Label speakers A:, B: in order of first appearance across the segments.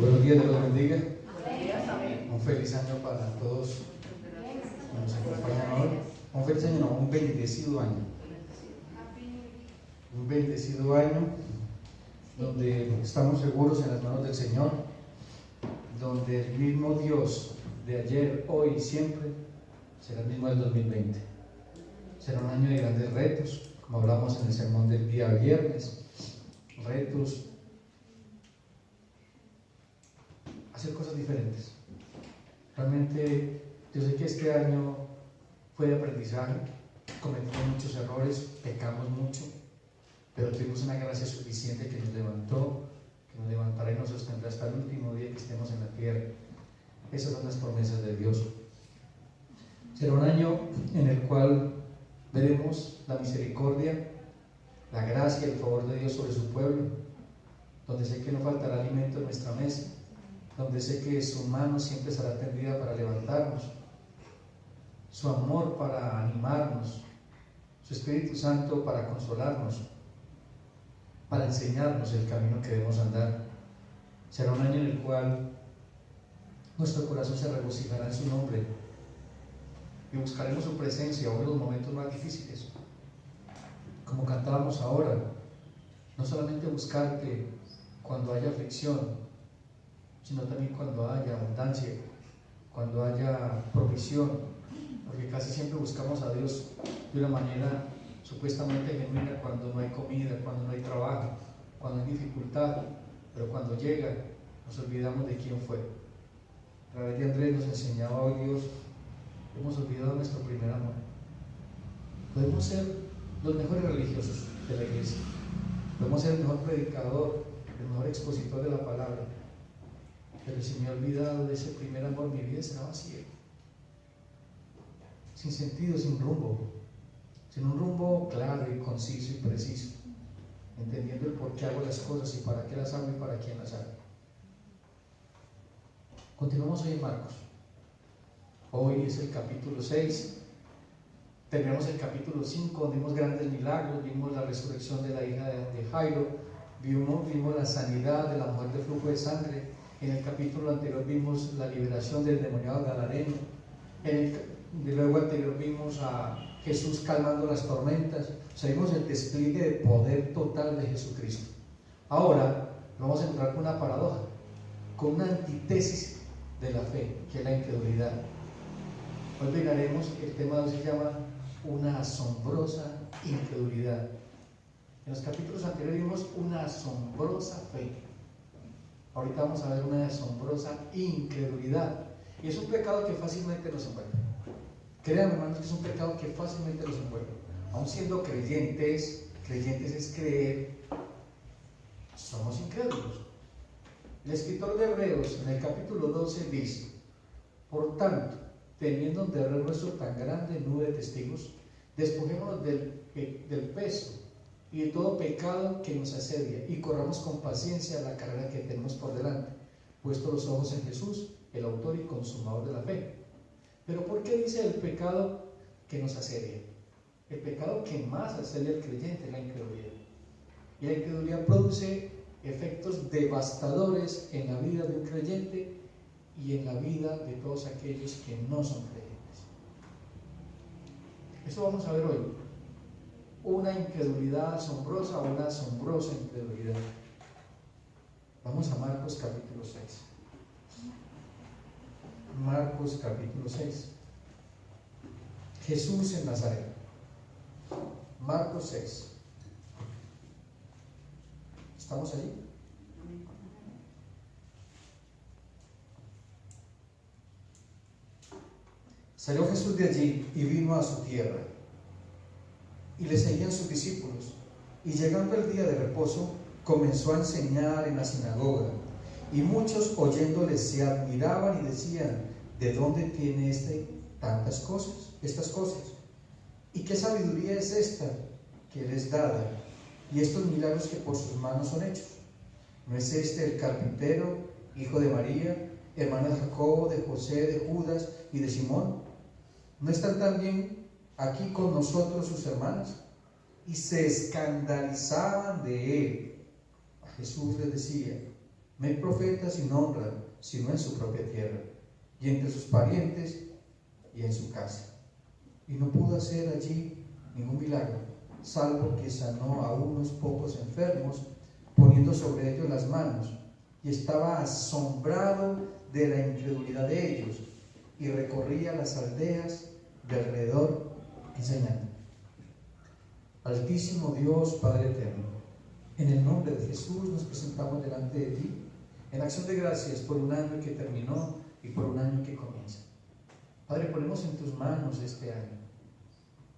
A: Buenos días, Dios los bendiga.
B: Amén.
A: Un feliz año para todos que nos acompañan hoy. Un feliz año, no, un bendecido año. Un bendecido año donde estamos seguros en las manos del Señor, donde el mismo Dios de ayer, hoy y siempre será el mismo del 2020. Será un año de grandes retos, como hablamos en el sermón del día viernes. Retos, hacer cosas diferentes. Realmente yo sé que este año fue de aprendizaje, cometimos muchos errores, pecamos mucho, pero tuvimos una gracia suficiente que nos levantó, que nos levantará y nos sostendrá hasta el último día que estemos en la tierra. Esas son las promesas de Dios. Será un año en el cual veremos la misericordia, la gracia y el favor de Dios sobre su pueblo, donde sé que no faltará alimento en nuestra mesa, donde sé que su mano siempre será tendida para levantarnos, su amor para animarnos, su Espíritu Santo para consolarnos, para enseñarnos el camino que debemos andar. Será un año en el cual nuestro corazón se regocijará en su nombre y buscaremos su presencia aún en los momentos más difíciles, como cantábamos ahora. No solamente buscarte cuando haya aflicción, sino también cuando haya abundancia, cuando haya provisión, porque casi siempre buscamos a Dios de una manera supuestamente genuina cuando no hay comida, cuando no hay trabajo, cuando hay dificultad, pero cuando llega nos olvidamos de quién fue. A través de Andrés nos enseñaba hoy Dios, hemos olvidado nuestro primer amor. Podemos ser los mejores religiosos de la iglesia, podemos ser el mejor predicador, el mejor expositor de la palabra, pero si me he olvidado de ese primer amor, mi vida será vacía, sin sentido, sin rumbo, sin un rumbo claro y conciso y preciso, entendiendo el por qué hago las cosas y para qué las hago y para quién las hago. Continuamos hoy en Marcos. Hoy es el capítulo 6. Terminamos el capítulo 5, donde vimos grandes milagros, vimos la resurrección de la hija de Jairo, vimos la sanidad de la mujer de flujo de sangre. En el capítulo anterior vimos la liberación del endemoniado gadareno. Luego anterior vimos a Jesús calmando las tormentas. O sea, vimos el despliegue de poder total de Jesucristo. Ahora vamos a encontrar con una paradoja, con una antítesis de la fe, que es la incredulidad. Hoy veremos, el tema de hoy se llama una asombrosa incredulidad. En los capítulos anteriores vimos una asombrosa fe. Ahorita vamos a ver una asombrosa incredulidad. Y es un pecado que fácilmente nos envuelve. Créanme, hermanos, que es un pecado que fácilmente nos envuelve. Aún siendo creyentes es creer, somos incrédulos. El escritor de Hebreos en el capítulo 12 dice: por tanto, teniendo un derredor nuestro tan grande nube de testigos, despojémonos del peso y de todo pecado que nos asedia, y corramos con paciencia la carrera que tenemos por delante, puestos los ojos en Jesús, el autor y consumador de la fe. Pero ¿por qué dice el pecado que nos asedia? El pecado que más asedia al creyente es la incredulidad. Y la incredulidad produce efectos devastadores en la vida de un creyente y en la vida de todos aquellos que no son creyentes. Eso vamos a ver hoy. Una incredulidad asombrosa o una asombrosa incredulidad. Vamos a Marcos capítulo 6. Marcos capítulo 6. Jesús en Nazaret. Marcos 6. ¿Estamos allí? Salió Jesús de allí y vino a su tierra, y le seguían sus discípulos. Y llegando el día de reposo, comenzó a enseñar en la sinagoga, y muchos oyéndole se admiraban y decían: ¿de dónde tiene estas cosas? ¿Y qué sabiduría es esta que les dada? Y estos milagros que por sus manos son hechos. ¿No es este el carpintero, hijo de María, hermano de Jacobo, de José, de Judas y de Simón? ¿No están también aquí con nosotros sus hermanas? Y se escandalizaban de él. A Jesús les decía: No hay profeta sin honra, sino en su propia tierra, y entre sus parientes y en su casa. Y no pudo hacer allí ningún milagro, salvo que sanó a unos pocos enfermos, poniendo sobre ellos las manos, y estaba asombrado de la incredulidad de ellos, y recorría las aldeas de alrededor enseñando. Altísimo Dios, Padre eterno, en el nombre de Jesús nos presentamos delante de ti, en acción de gracias por un año que terminó y por un año que comienza. Padre, ponemos en tus manos este año.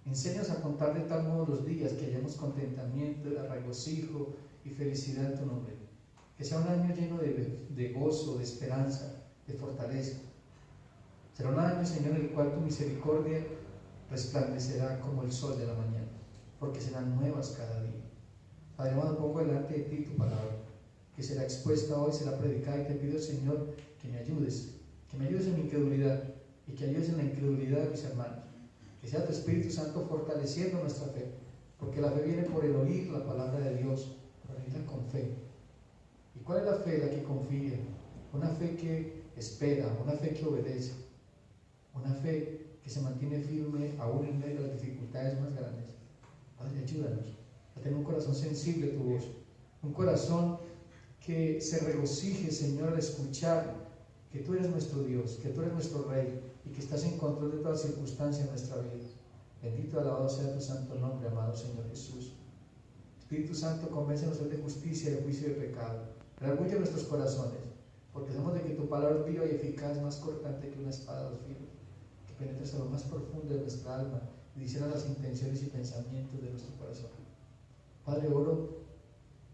A: Enséñanos a contar de tal modo los días que hallemos contentamiento, regocijo y felicidad en tu nombre. Que sea un año lleno de gozo, de esperanza, de fortaleza. Será un año, Señor, en el cual tu misericordia resplandecerá como el sol de la mañana, porque serán nuevas cada día. Padre amado, pongo delante de ti tu palabra, que será expuesta hoy, será predicada, y te pido, Señor, que me ayudes en mi incredulidad y que ayudes en la incredulidad de mis hermanos. Que sea tu Espíritu Santo fortaleciendo nuestra fe, porque la fe viene por el oír la palabra de Dios, por oírla con fe. ¿Y cuál es la fe? La que confía, una fe que espera, una fe que obedece, una fe que se mantiene firme aún en medio de las dificultades más grandes. Padre, ayúdanos a tener un corazón sensible a tu voz, un corazón que se regocije, Señor, al escuchar que tú eres nuestro Dios, que tú eres nuestro Rey y que estás en control de todas circunstancias de nuestra vida. Bendito y alabado sea tu santo nombre, amado Señor Jesús. Espíritu Santo, convéncenos de justicia, de juicio y de pecado. Redarguye nuestros corazones, porque sabemos de que tu palabra es viva y eficaz, más cortante que una espada de dos filos, que penetra hasta lo más profundo de nuestra alma y discierna las intenciones y pensamientos de nuestro corazón. Padre, oro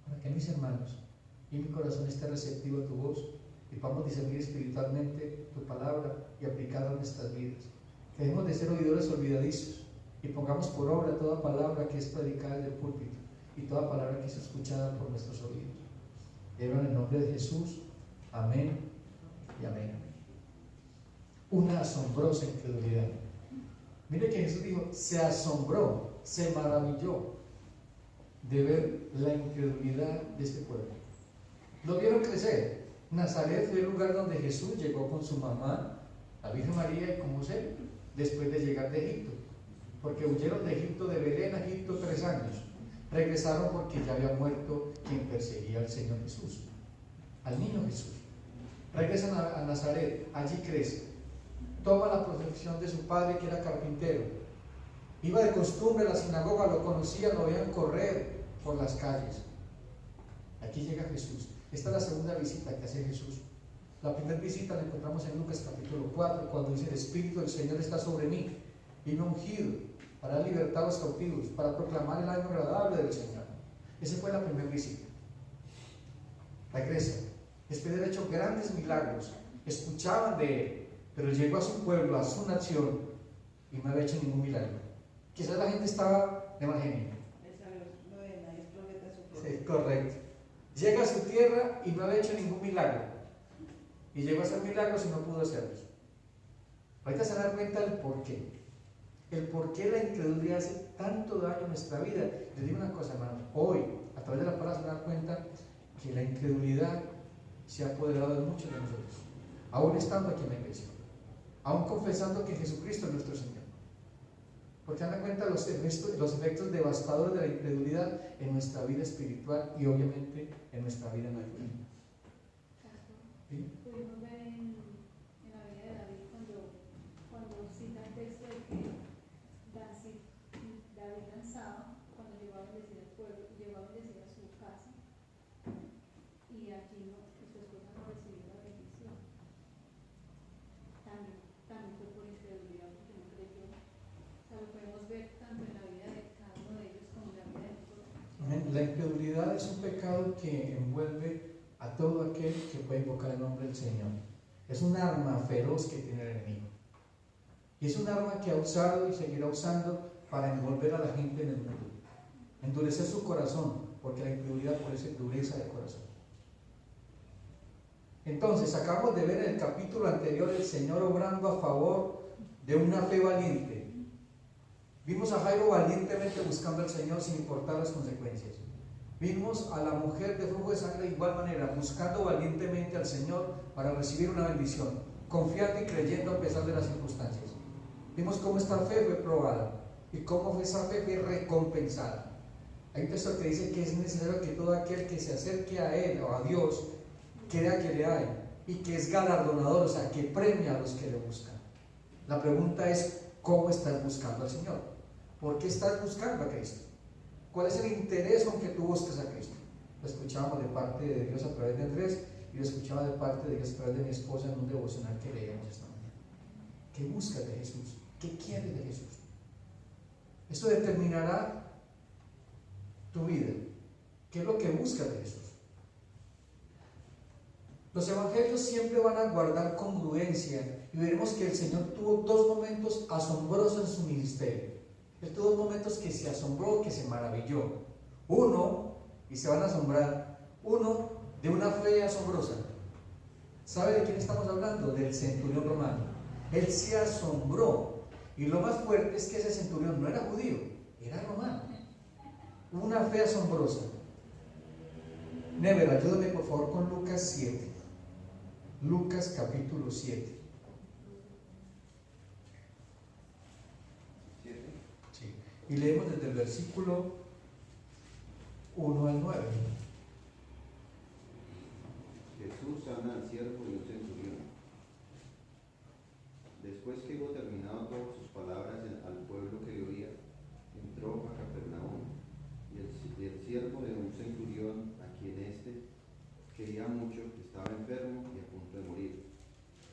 A: para que mis hermanos y mi corazón esté receptivo a tu voz y podamos discernir espiritualmente tu palabra y aplicarla a nuestras vidas. Que dejemos de ser oidores olvidadizos y pongamos por obra toda palabra que es predicada desde el púlpito y toda palabra que es escuchada por nuestros oídos. En el nombre de Jesús, amén y amén. Una asombrosa incredulidad. Mire que Jesús dijo, se asombró, se maravilló de ver la incredulidad de este pueblo. Lo vieron crecer. Nazaret fue el lugar donde Jesús llegó con su mamá, la Virgen María, y con José, después de llegar de Egipto, porque huyeron de Egipto, de Belén a Egipto 3 años. Regresaron porque ya había muerto quien perseguía al Señor Jesús, al niño Jesús. Regresan a Nazaret, allí crece, toma la profesión de su padre, que era carpintero. Iba de costumbre a la sinagoga, lo conocían, lo veían correr por las calles. Aquí llega Jesús. Esta es la segunda visita que hace Jesús. La primera visita la encontramos en Lucas capítulo 4, cuando dice: el Espíritu del Señor está sobre mí y me ha ungido para dar libertad a los cautivos, para proclamar el año agradable del Señor. Esa fue la primera visita. Regresa. Después de haber hecho grandes milagros, escuchaban de él, pero llegó a su pueblo, a su nación, y no había hecho ningún milagro. Quizás la gente estaba de mal genio. Sí, correcto. Llega a su tierra y no había hecho ningún milagro. Y llegó a hacer milagros y no pudo hacerlos. Ahorita se dan cuenta del por qué. El por qué la incredulidad hace tanto daño a nuestra vida. Les digo una cosa, hermanos. Hoy, a través de la palabra, se dan cuenta que la incredulidad se ha apoderado de muchos de nosotros. Aún estando aquí en la iglesia. Aún confesando que Jesucristo es nuestro Señor. Porque dan cuenta los efectos devastadores de la incredulidad en nuestra vida espiritual y obviamente en nuestra vida natural. ¿Sí?
B: Pudimos ver en la vida de David cuando cita el texto de que David danzaba cuando llegó a bendecir al pueblo, llegó a bendecir a su casa, y allí su esposa no recibió la bendición. También fue por incredulidad, porque no creyó. O sea, lo podemos ver tanto en la vida de cada uno de ellos como en la vida de nosotros.
A: La incredulidad es un pecado que envuelve a todo aquel que puede invocar el nombre del Señor. Es un arma feroz que tiene el enemigo. Y es un arma que ha usado y seguirá usando para envolver a la gente en el mundo. Endurecer su corazón, porque la incredulidad puede ser dureza de corazón. Entonces, acabamos de ver en el capítulo anterior el Señor obrando a favor de una fe valiente. Vimos a Jairo valientemente buscando al Señor sin importar las consecuencias. Vimos a la mujer de flujo de sangre de igual manera, buscando valientemente al Señor para recibir una bendición, confiando y creyendo a pesar de las circunstancias. Vimos cómo esta fe fue probada y cómo esa fe fue recompensada. Hay un texto que dice que es necesario que todo aquel que se acerque a Él o a Dios crea que le hay y que es galardonador, o sea, que premia a los que le buscan. La pregunta es, ¿cómo estás buscando al Señor? ¿Por qué estás buscando a Cristo? ¿Cuál es el interés con que tú buscas a Cristo? Lo escuchábamos de parte de Dios a través de Andrés y lo escuchaba de parte de Dios a través de mi esposa en un devocional que leíamos esta mañana. ¿Qué buscas de Jesús? ¿Qué quieres de Jesús? Eso determinará tu vida. ¿Qué es lo que buscas de Jesús? Los evangelios siempre van a guardar congruencia y veremos que el Señor tuvo dos momentos asombrosos en su ministerio. Él tuvo dos momentos que se asombró, que se maravilló. Uno, y se van a asombrar, uno de una fe asombrosa. ¿Sabe de quién estamos hablando? Del centurión romano. Él se asombró. Y lo más fuerte es que ese centurión no era judío, era romano. Una fe asombrosa. Never, ayúdame por favor con Lucas 7. Lucas capítulo 7. Sí. Y leemos desde el versículo 1 al 9.
C: Jesús sana al siervo de un centurión. Después que hubo terminado todas sus palabras al pueblo que le oía, entró a Capernaum, y el siervo de un centurión, a quien éste quería mucho, estaba enfermo y a punto de morir.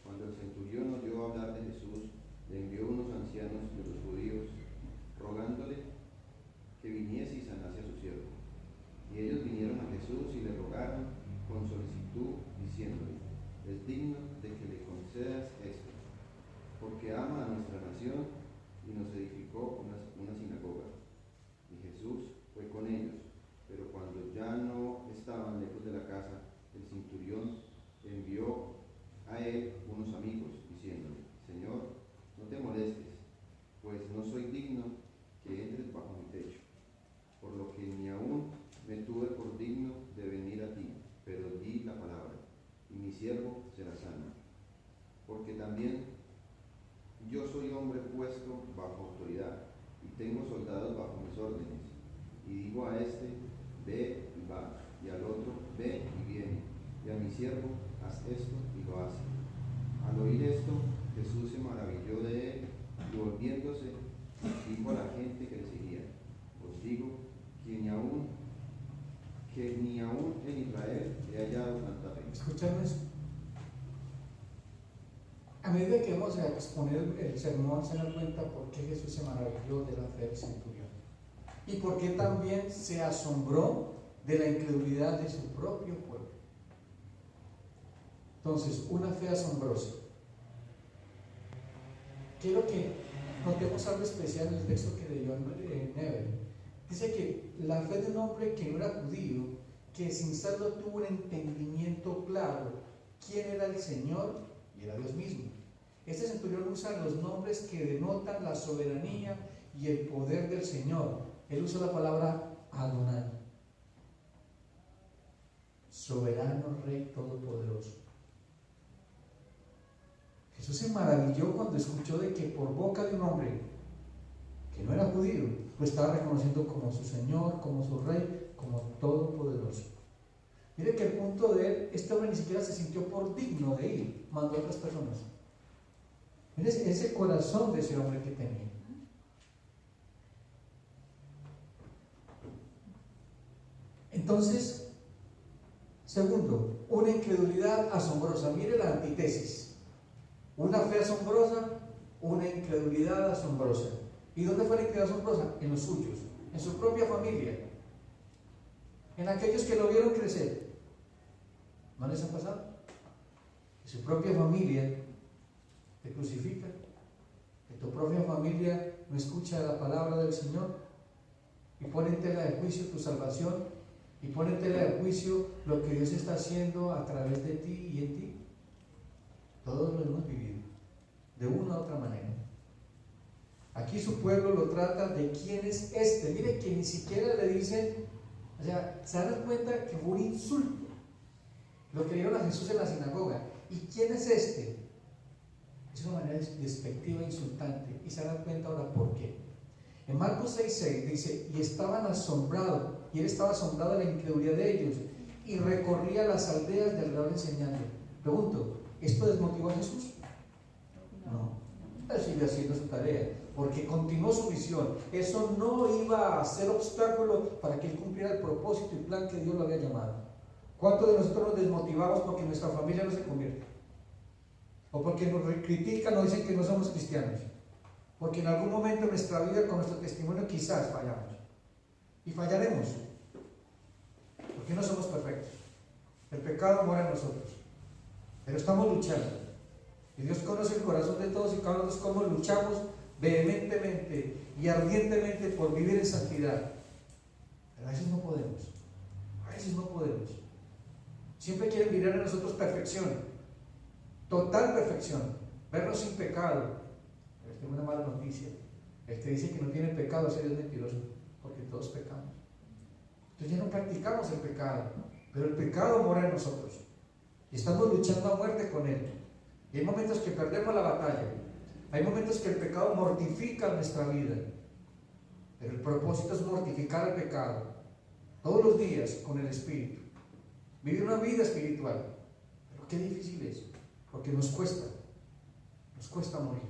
C: Cuando el centurión oyó hablar de Jesús, le envió unos ancianos de los judíos, rogándole que viniese y sanase a su siervo. Y ellos vinieron a Jesús y le rogaron con solicitud, diciéndole: es digno de que le concedas esto, porque ama a nuestra nación y nos edificó una sinagoga. Y Jesús fue con ellos, pero cuando ya no estaban lejos de la casa, el centurión envió a él unos amigos, diciéndole: Señor, no te molestes, pues no soy digno que entres bajo mi techo, por lo que ni aún me tuve por digno de venir a ti, pero di la palabra, y mi siervo será sano. Porque también yo soy hombre puesto bajo autoridad, y tengo soldados bajo mis órdenes, y digo a este: ve y va, y al otro: ve y viene, y a mi siervo: haz esto, y lo hace. Al oír esto, Jesús se maravilló de él, y volviéndose, dijo a la gente que le seguía: os digo que ni aún en Israel he hallado tanta fe.
A: ¿Escucharon eso? A medida que vamos a exponer el sermón, se dan cuenta por qué Jesús se maravilló de la fe del centurión y por qué también se asombró de la incredulidad de su propio pueblo. Entonces, una fe asombrosa. Quiero que notemos algo especial en el texto que leyó Never. Dice que la fe de un hombre que no era judío, que sin serlo tuvo un entendimiento claro quién era el Señor y era Dios mismo. Este centurión usa los nombres que denotan la soberanía y el poder del Señor. Él usa la palabra Adonai, soberano, Rey todopoderoso. Jesús se maravilló cuando escuchó de que por boca de un hombre que no era judío, lo estaba reconociendo como su Señor, como su Rey, como todopoderoso. Mire que el punto de él, este hombre ni siquiera se sintió por digno de ir, mandó a otras personas. Mire ese corazón de ese hombre que tenía. Entonces, segundo, una incredulidad asombrosa. Mire la antítesis. Una fe asombrosa, una incredulidad asombrosa. ¿Y dónde fue la incredulidad asombrosa? En los suyos, en su propia familia, en aquellos que lo vieron crecer. ¿No les ha pasado? En su propia familia te crucifican, que tu propia familia no escucha la palabra del Señor y pone en tela de juicio tu salvación y pone en tela de juicio lo que Dios está haciendo a través de ti y en ti. Todos lo hemos vivido de una u otra manera. Aquí su pueblo lo trata de quién es este. Mire que ni siquiera le dicen O sea, se dan cuenta que fue un insulto lo que dieron a Jesús en la sinagoga. ¿Y quién es este? Es una manera despectiva e insultante. Y se dan cuenta ahora por qué. En Marcos 6:6 dice, y estaban asombrados, y él estaba asombrado de la incredulidad de ellos, y recorría las aldeas de alrededor enseñando. Pregunto, ¿esto desmotivó a Jesús? No. Él sigue haciendo su tarea, porque continuó su visión. Eso no iba a ser obstáculo para que él cumpliera el propósito y plan que Dios lo había llamado. ¿Cuántos de nosotros nos desmotivamos porque nuestra familia no se convierte? O porque nos critican o dicen que no somos cristianos. Porque en algún momento de nuestra vida, con nuestro testimonio, quizás fallamos. Y fallaremos. Porque no somos perfectos. El pecado mora en nosotros. Pero estamos luchando. Y Dios conoce el corazón de todos y cada uno de nosotros cómo luchamos vehementemente y ardientemente por vivir en santidad. Pero a veces no podemos. A veces no podemos. Siempre quieren mirar en nosotros perfección. Total perfección. Vernos sin pecado. Pero tengo una mala noticia. El que dice que no tiene pecado es mentiroso. Porque todos pecamos. Entonces ya no practicamos el pecado. Pero el pecado mora en nosotros. Y estamos luchando a muerte con él. Y hay momentos que perdemos la batalla. Hay momentos que el pecado mortifica nuestra vida. Pero el propósito es mortificar el pecado. Todos los días con el Espíritu. Vivir una vida espiritual. Pero qué difícil es. Porque nos cuesta morir.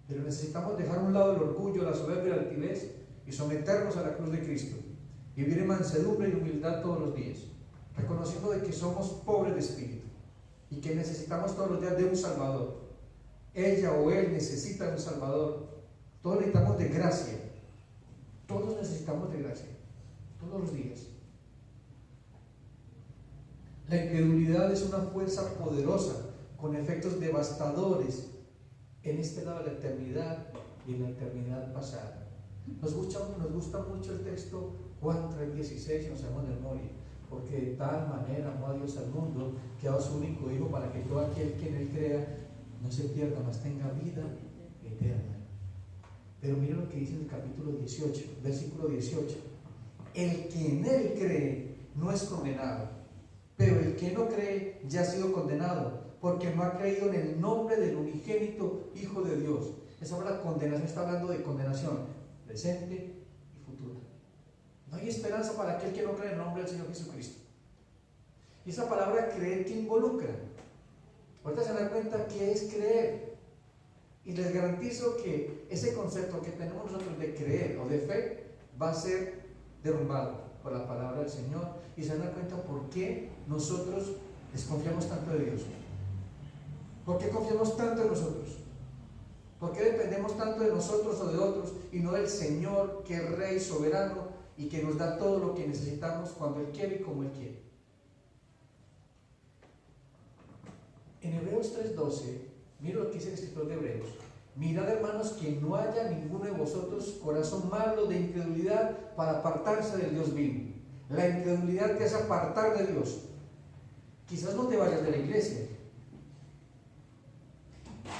A: Pero necesitamos dejar a un lado el orgullo, la soberbia y la altivez y someternos a la cruz de Cristo. Y vivir en mansedumbre y humildad todos los días. Reconociendo de que somos pobres de espíritu. Y que necesitamos todos los días de un Salvador. Ella o él necesita de un Salvador. Todos necesitamos de gracia. Todos necesitamos de gracia. Todos los días. La incredulidad es una fuerza poderosa con efectos devastadores en este lado de la eternidad y en la eternidad pasada. Nos gusta mucho el texto Juan 3:16 y nos sabemos de memoria. Porque de tal manera amó a Dios al mundo que ha dado su único Hijo para que todo aquel que en él crea no se pierda, mas tenga vida eterna. Pero mira lo que dice en el capítulo 18, versículo 18. El que en él cree no es condenado, pero el que no cree ya ha sido condenado, porque no ha creído en el nombre del unigénito Hijo de Dios. Esa palabra condenación está hablando de condenación presente y futura. No hay esperanza para aquel que no cree en el nombre del Señor Jesucristo. Y esa palabra creer, ¿qué involucra? Ahorita se dan cuenta qué es creer. Y les garantizo que ese concepto que tenemos nosotros de creer o de fe va a ser derrumbado por la palabra del Señor. Y se dan cuenta por qué nosotros desconfiamos tanto de Dios. ¿Por qué confiamos tanto en nosotros? ¿Por qué dependemos tanto de nosotros o de otros y no del Señor, que es Rey soberano y que nos da todo lo que necesitamos cuando Él quiere y como Él quiere? En Hebreos 3:12, mira lo que dice el escritor de Hebreos. Mirad, hermanos, que no haya ninguno de vosotros corazón malo de incredulidad para apartarse del Dios vivo. La incredulidad te hace apartar de Dios. Quizás no te vayas de la iglesia.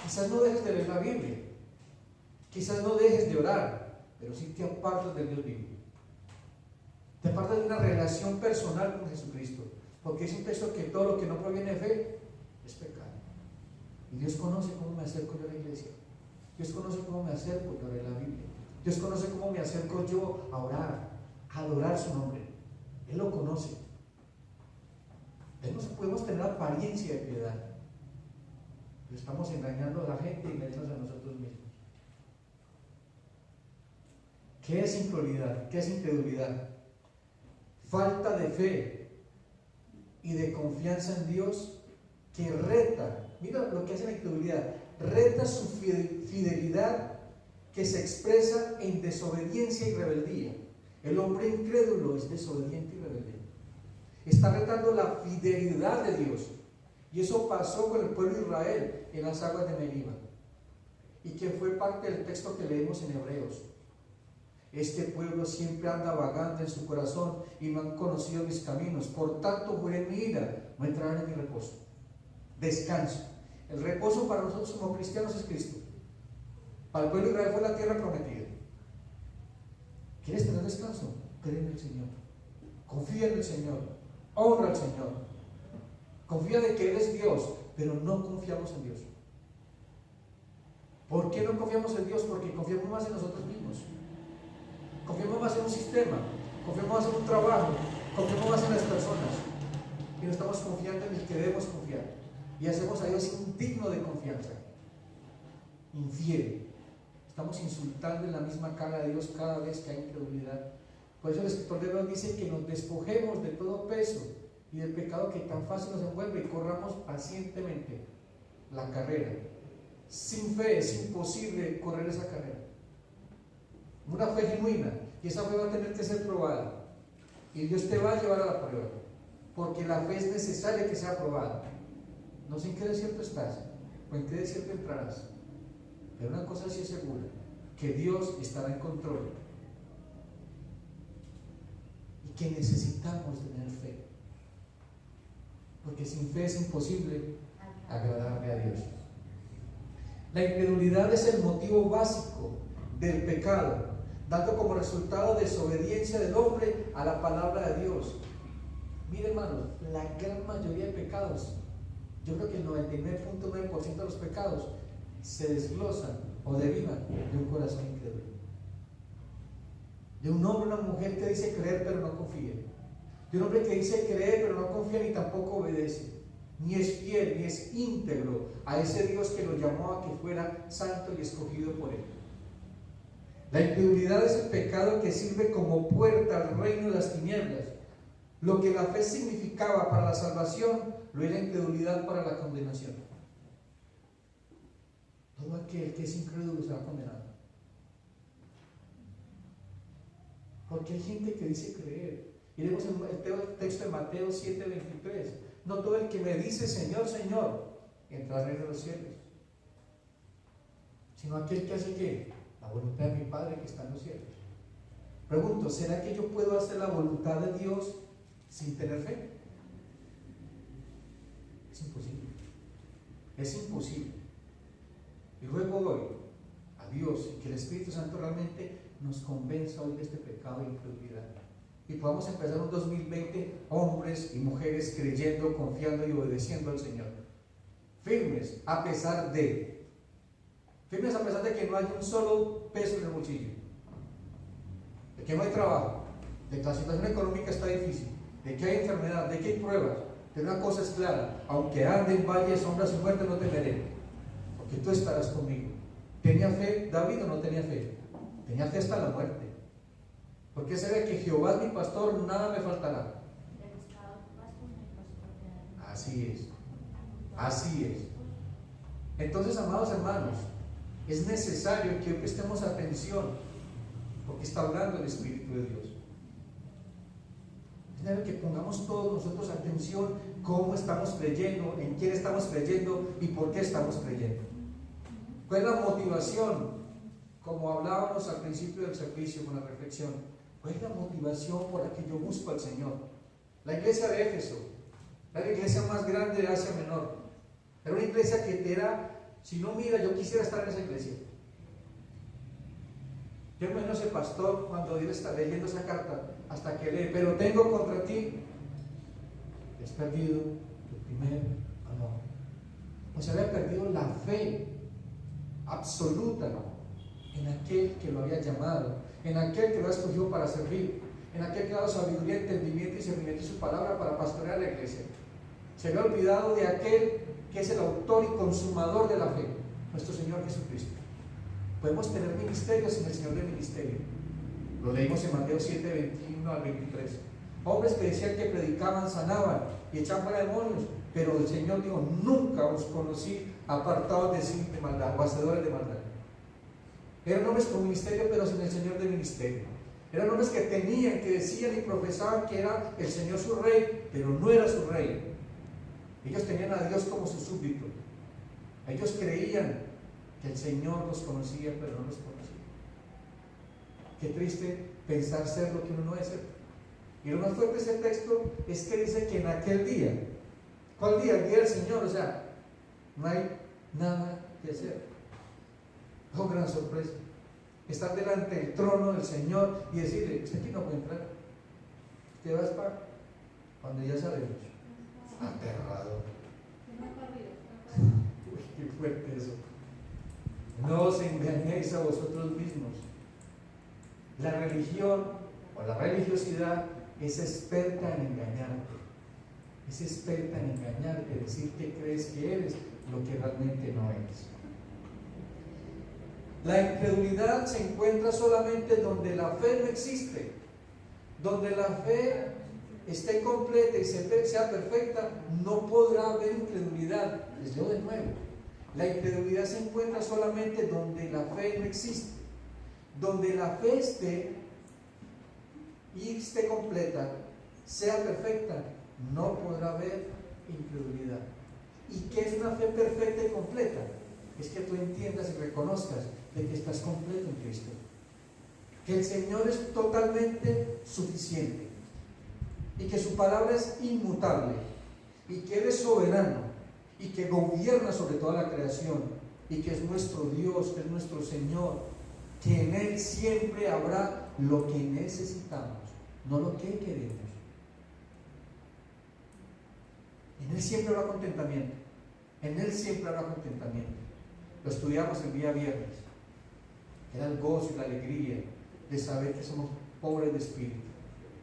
A: Quizás no dejes de leer la Biblia. Quizás no dejes de orar. Pero sí te apartas del Dios vivo. Te apartas de una relación personal con Jesucristo. Porque es un texto que todo lo que no proviene de fe es pecado. Y Dios conoce cómo me acerco yo a la iglesia. Dios conoce cómo me acerco yo a leer la Biblia. Dios conoce cómo me acerco yo a orar, a adorar su nombre. Él lo conoce. Él no podemos tener apariencia de piedad, pero estamos engañando a la gente y engañándonos a nosotros mismos. ¿Qué es incredulidad? ¿Qué es incredulidad? Falta de fe y de confianza en Dios que reta, mira lo que hace la incredulidad, reta su fidelidad que se expresa en desobediencia y rebeldía. El hombre incrédulo es desobediente y rebelde. Está retando la fidelidad de Dios. Y eso pasó con el pueblo de Israel en las aguas de Meriba. Y que fue parte del texto que leemos en Hebreos. Este pueblo siempre anda vagando en su corazón y no han conocido mis caminos. Por tanto, juré mi ira, no entrarán en mi reposo. Descanso. El reposo para nosotros como cristianos es Cristo. Para el pueblo de Israel fue la tierra prometida. ¿Quieres tener descanso? Cree en el Señor. Confía en el Señor, honra al Señor, confía de que Él es Dios, pero no confiamos en Dios. ¿Por qué no confiamos en Dios? Porque confiamos más en nosotros mismos, confiamos más en un sistema, confiamos más en un trabajo, confiamos más en las personas, y no estamos confiando en el que debemos confiar, y hacemos a Dios indigno de confianza, infiel. Estamos insultando en la misma cara de Dios cada vez que hay incredulidad. Por eso el escritor de Hebreos dice que nos despojemos de todo peso y del pecado que tan fácil nos envuelve y corramos pacientemente la carrera. Sin fe es imposible correr esa carrera. Una fe genuina, y esa fe va a tener que ser probada, y Dios te va a llevar a la prueba, porque la fe es necesaria que sea probada. No sé en qué desierto estás o en qué desierto entrarás, pero una cosa sí es segura, que Dios estará en control y que necesitamos tener fe, porque sin fe es imposible agradarle a Dios. La incredulidad es el motivo básico del pecado, dando como resultado desobediencia del hombre a la palabra de Dios. Mire, hermanos, la gran mayoría de pecados, yo creo que el 99.9% de los pecados se desglosan o derivan de un corazón incrédulo, de un hombre o una mujer que dice creer pero no confía, de un hombre que dice creer pero no confía ni tampoco obedece, ni es fiel, ni es íntegro a ese Dios que lo llamó a que fuera santo y escogido por Él. La incredulidad es el pecado que sirve como puerta al reino de las tinieblas. Lo que la fe significaba para la salvación, lo era incredulidad para la condenación. Todo aquel que es incrédulo será condenado. Porque hay gente que dice creer. Y leemos el texto de Mateo 7:23. No todo el que me dice Señor, Señor, entrará al reino de los cielos, sino aquel que hace ¿qué? La voluntad de mi Padre que está en los cielos. Pregunto, ¿será que yo puedo hacer la voluntad de Dios sin tener fe? Es imposible. Es imposible. Y ruego hoy a Dios que el Espíritu Santo realmente nos convenza hoy de este pecado de incredulidad, y podamos empezar un 2020 hombres y mujeres creyendo, confiando y obedeciendo al Señor, firmes a pesar de que no hay un solo peso en el bolsillo, de que no hay trabajo, de que la situación económica está difícil, de que hay enfermedad, de que hay pruebas. Pero una cosa es clara: aunque ande en valle de sombras y muerte, no temeré, porque tú estarás conmigo. ¿Tenía fe David o no tenía fe? Tenía fe hasta la muerte, porque sabe que Jehová es mi pastor, nada me faltará. Así es, así es. Entonces, amados hermanos, es necesario que prestemos atención, porque está hablando el Espíritu de Dios. Es necesario que pongamos todos nosotros atención cómo estamos creyendo, en quién estamos creyendo y por qué estamos creyendo. ¿Cuál es la motivación? Como hablábamos al principio del servicio con la reflexión, ¿cuál es la motivación por la que yo busco al Señor? La iglesia de Éfeso era la iglesia más grande de Asia Menor. Era una iglesia que te era, si no, mira, yo quisiera estar en esa iglesia. Yo me imagino ese pastor cuando él está leyendo esa carta, hasta que lee: pero tengo contra ti, has perdido tu primer amor. Pues había perdido la fe absoluta en aquel que lo había llamado, en aquel que lo ha escogido para servir, en aquel que ha dado sabiduría, entendimiento y discernimiento de su palabra para pastorear la iglesia. Se había olvidado de aquel que es el autor y consumador de la fe, nuestro Señor Jesucristo. Podemos tener ministerio sin el Señor del ministerio. Lo leímos en Mateo 7:21 al 23. Hombres que decían que predicaban, sanaban y echaban fuera demonios, pero el Señor dijo: nunca os conocí, apartados de sí de maldad, o hacedores de maldad. Eran hombres con ministerio, pero sin el Señor del ministerio. Eran hombres que tenían, que decían y profesaban que era el Señor su rey, pero no era su rey. Ellos tenían a Dios como su súbdito. Ellos creían que el Señor los conocía, pero no los conocía. Qué triste pensar ser lo que uno no es ser. Y lo más fuerte de ese texto es que dice que en aquel día, ¿cuál día? El día del Señor. O sea, no hay nada que hacer. Oh, gran sorpresa, estar delante del trono del Señor y decirle: usted aquí no puede entrar, ¿Qué vas para? Cuando ya sabemos. Aterrador. Uy, qué fuerte eso. No os engañéis a vosotros mismos. La religión o la religiosidad es experta en engañarte. Es experta en engañarte, decir que crees que eres lo que realmente no eres. La incredulidad se encuentra solamente donde la fe no existe. Donde la fe esté completa y sea perfecta, no podrá haber incredulidad. Les leo de nuevo. La incredulidad se encuentra solamente donde la fe no existe. Donde la fe esté y esté completa, sea perfecta, no podrá haber incredulidad. ¿Y qué es una fe perfecta y completa? Es que tú entiendas y reconozcas de que estás completo en Cristo. Que el Señor es totalmente suficiente y que su palabra es inmutable y que Él es soberano y que gobierna sobre toda la creación y que es nuestro Dios, que es nuestro Señor, que en Él siempre habrá lo que necesitamos, no lo que queremos. En Él siempre habrá contentamiento, en Él siempre habrá contentamiento. Lo estudiamos el día viernes. Era el gozo y la alegría de saber que somos pobres de espíritu.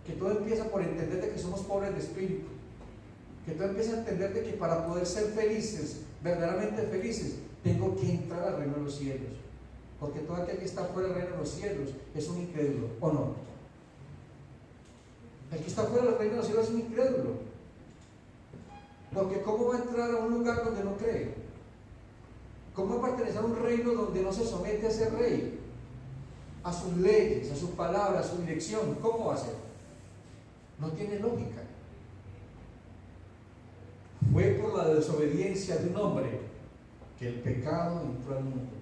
A: Que todo empieza por entender de que somos pobres de espíritu. Que todo empieza a entender de que para poder ser felices, verdaderamente felices, tengo que entrar al reino de los cielos. Porque todo aquel que está fuera del reino de los cielos es un incrédulo, ¿o no? El que está fuera del reino de los cielos es un incrédulo. Porque ¿cómo va a entrar a un lugar donde no cree? ¿Cómo va a pertenecer a un reino donde no se somete a ese rey? A sus leyes, a sus palabras, a su dirección. ¿Cómo va a ser? No tiene lógica. Fue por la desobediencia de un hombre que el pecado entró al mundo.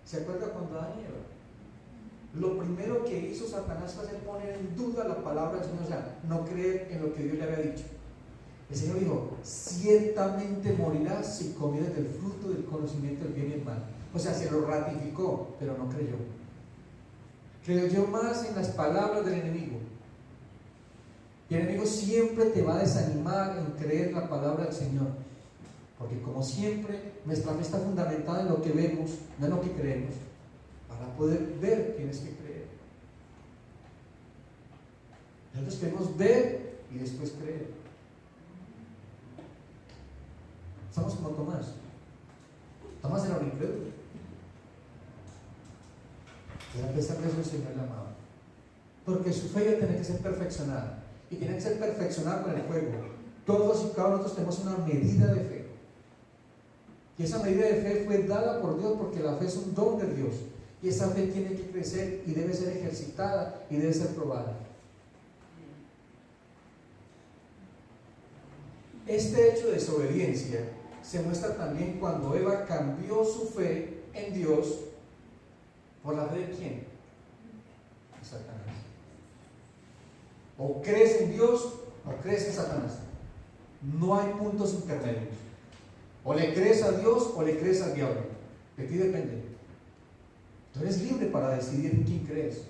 A: ¿Se acuerda cuando Adán y Eva? Lo primero que hizo Satanás fue poner en duda la palabra del Señor, o sea, no creer en lo que Dios le había dicho. El Señor dijo, ciertamente morirás si comieres del fruto del conocimiento del bien y el mal. O sea, se lo ratificó, pero no creyó. Creyó más en las palabras del enemigo. Y el enemigo siempre te va a desanimar en creer en la palabra del Señor. Porque como siempre, nuestra fe está fundamentada en lo que vemos, no en lo que creemos. Para poder ver tienes que creer. Nosotros queremos ver y después creer. Somos como Tomás. Tomás era un incrédulo. Pero a pesar de eso el Señor le amaba. Porque su fe tiene que ser perfeccionada. Y tiene que ser perfeccionada con el fuego. Todos y cada uno de nosotros tenemos una medida de fe. Y esa medida de fe fue dada por Dios porque la fe es un don de Dios. Y esa fe tiene que crecer y debe ser ejercitada y debe ser probada. Este hecho de desobediencia se muestra también cuando Eva cambió su fe en Dios por la fe de ¿quién? De Satanás. O crees en Dios o crees en Satanás. No hay puntos intermedios. O le crees a Dios o le crees al diablo. De ti depende. Tú eres libre para decidir en quién crees.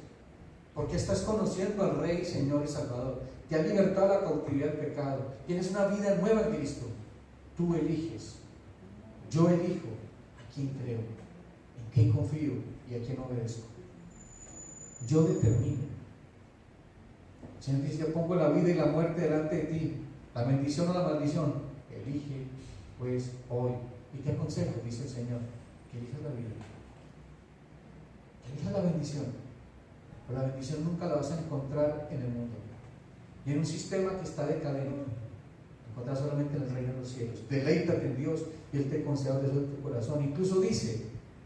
A: Porque estás conociendo al Rey, Señor y Salvador. Te ha libertado de la cautividad del pecado. Tienes una vida nueva en Cristo. Tú eliges. Yo elijo a quién creo, en quién confío y a quién obedezco. Yo determino. El Señor dice, yo pongo la vida y la muerte delante de ti. La bendición o la maldición. Elige pues hoy. ¿Y te aconsejo? Dice el Señor, que elijas la vida. Que elijas la bendición. Pero la bendición nunca la vas a encontrar en el mundo. Y en un sistema que está decadente. Encontrar solamente en el reino de los cielos. Deleítate en Dios y Él te concederá el deseo de tu corazón. Incluso dice,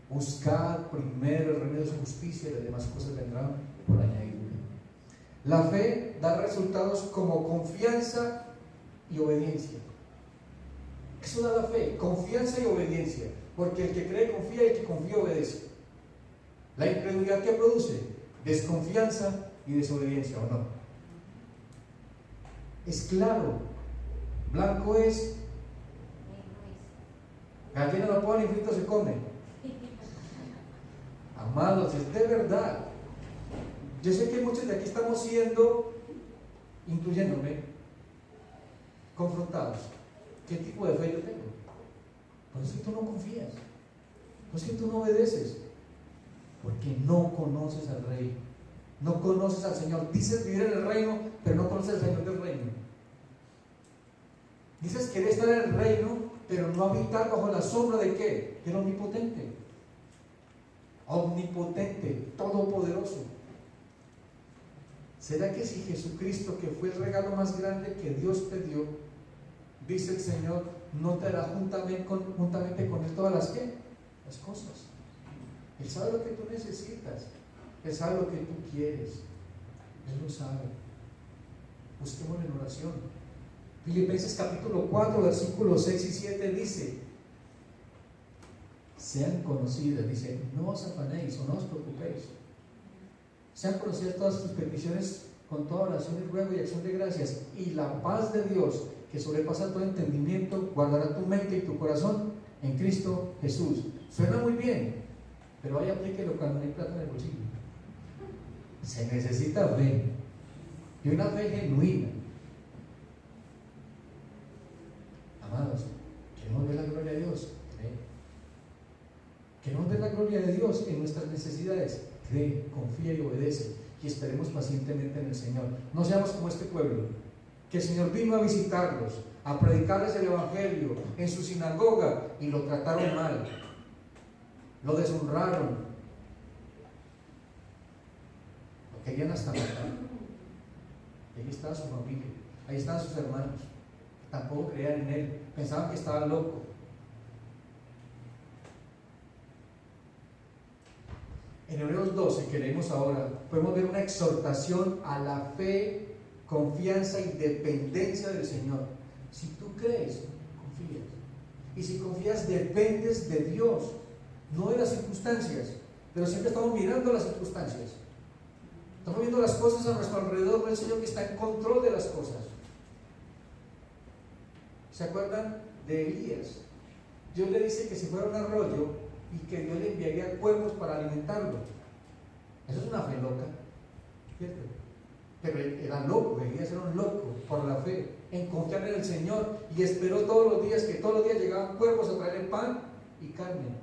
A: buscad primero el reino de su justicia y las demás cosas vendrán por añadidura. La fe da resultados como confianza y obediencia. Eso da la fe, confianza y obediencia. Porque el que cree confía y el que confía obedece. La incredulidad que produce desconfianza y desobediencia, ¿o no? Es claro. Blanco es, gallina lo pone y frito se come. Amados, es de verdad. Yo sé que muchos de aquí estamos siendo incluyéndome, confrontados. ¿Qué tipo de fe yo tengo? Por eso tú no confías, por eso tú no obedeces, porque no conoces al Rey, no conoces al Señor. Dices vivir en el reino, pero no conoces al Señor del reino. Dices querer estar en el reino, pero no habitar bajo la sombra de ¿qué? Del omnipotente. Omnipotente, todopoderoso. ¿Será que si Jesucristo, que fue el regalo más grande que Dios te dio, dice el Señor, no te dará juntamente con Él todas las ¿qué? Las cosas? Él sabe lo que tú necesitas, Él sabe lo que tú quieres, Él lo sabe. Busquemos en oración. Filipenses capítulo 4, versículos 6 y 7 dice: sean conocidas, dice, no os afanéis o no os preocupéis. Sean conocidas todas tus peticiones con toda oración y ruego y acción de gracias, y la paz de Dios, que sobrepasa todo entendimiento, guardará tu mente y tu corazón en Cristo Jesús. Suena muy bien, pero ahí aplíquelo cuando no hay plata en el bolsillo. Se necesita fe, y una fe genuina. Amados, queremos ver la gloria de Dios. Queremos ver la gloria de Dios en nuestras necesidades. Cree, confía y obedece, y esperemos pacientemente en el Señor. No seamos como este pueblo, que el Señor vino a visitarlos, a predicarles el Evangelio en su sinagoga, y lo trataron mal, lo deshonraron, lo querían hasta matar. Y ahí estaba su familia, ahí estaban sus hermanos, que tampoco creían en él, pensaban que estaba loco. En Hebreos 12, que leemos ahora, podemos ver una exhortación a la fe, confianza y dependencia del Señor. Si tú crees, confías. Y si confías, dependes de Dios, no de las circunstancias. Pero siempre estamos mirando las circunstancias. Estamos viendo las cosas a nuestro alrededor, no el Señor que está en control de las cosas. ¿Se acuerdan de Elías? Dios le dice que si fuera un arroyo, y que Dios le enviaría cuervos para alimentarlo. Eso es una fe loca, ¿cierto? Pero era loco, Elías era un loco por la fe, en confiar en el Señor, y esperó todos los días, que todos los días llegaban cuervos a traerle pan y carne.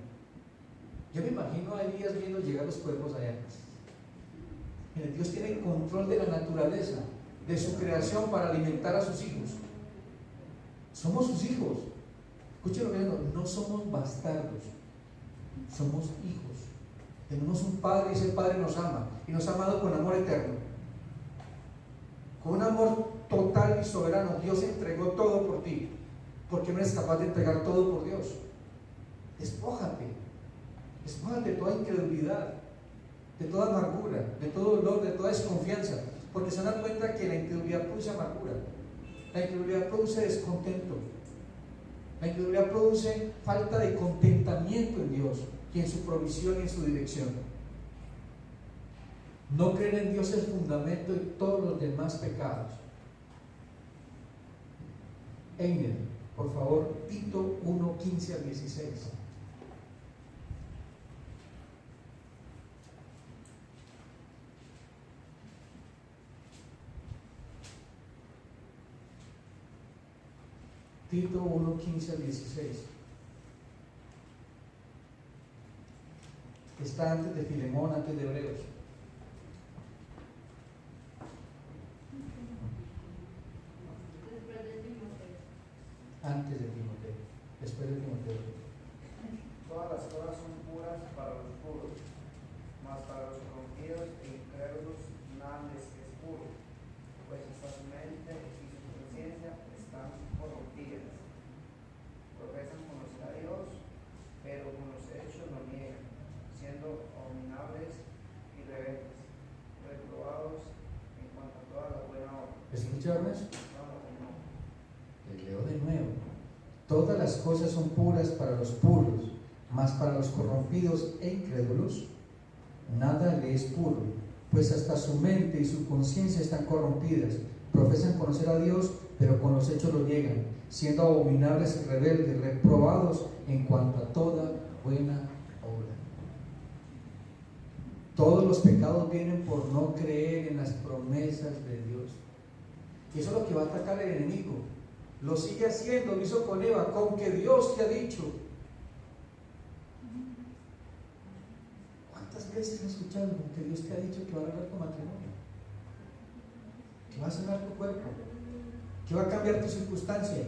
A: Yo me imagino a Elías viendo llegar los cuervos allá. Mire, Dios tiene control de la naturaleza, de su creación, para alimentar a sus hijos. Somos sus hijos. Escuchen lo que digo, no somos bastardos. Somos hijos. Tenemos un Padre, y ese Padre nos ama, y nos ha amado con amor eterno, con un amor total y soberano. Dios entregó todo por ti, porque no eres capaz de entregar todo por Dios. Despójate de toda incredulidad, de toda amargura, de todo dolor, de toda desconfianza, porque se dan cuenta que la incredulidad produce amargura, la incredulidad produce descontento, la incredulidad produce falta de contentamiento en Dios y en su provisión y en su dirección. No creer en Dios es el fundamento de todos los demás pecados. Einer, por favor, Tito 1, 15 al 16. Tito 1, 15 al 16. Está antes de Filemón, antes de Hebreos. Antes de Timoteo, después de Timoteo.
D: Todas las cosas son puras para los puros, mas para los corrompidos e incrédulos nada les es puro, pues hasta su mente y su conciencia están corrompidas. Profesan conocer a Dios, pero con los hechos lo niegan, siendo abominables y rebeldes, reprobados en cuanto a toda la buena obra.
A: ¿Escucharon eso? Leo de nuevo. Todas las cosas son puras para los puros, mas para los corrompidos e incrédulos nada le es puro, pues hasta su mente y su conciencia están corrompidas. Profesan conocer a Dios, pero con los hechos lo niegan, siendo abominables y rebeldes, reprobados en cuanto a toda buena obra. Todos los pecados vienen por no creer en las promesas de Dios. Y eso es lo que va a atacar el enemigo. Lo sigue haciendo, lo hizo con Eva, con que Dios te ha dicho. ¿Cuántas veces has escuchado con que Dios te ha dicho que va a arreglar tu matrimonio? Que va a sanar tu cuerpo, que va a cambiar tu circunstancia.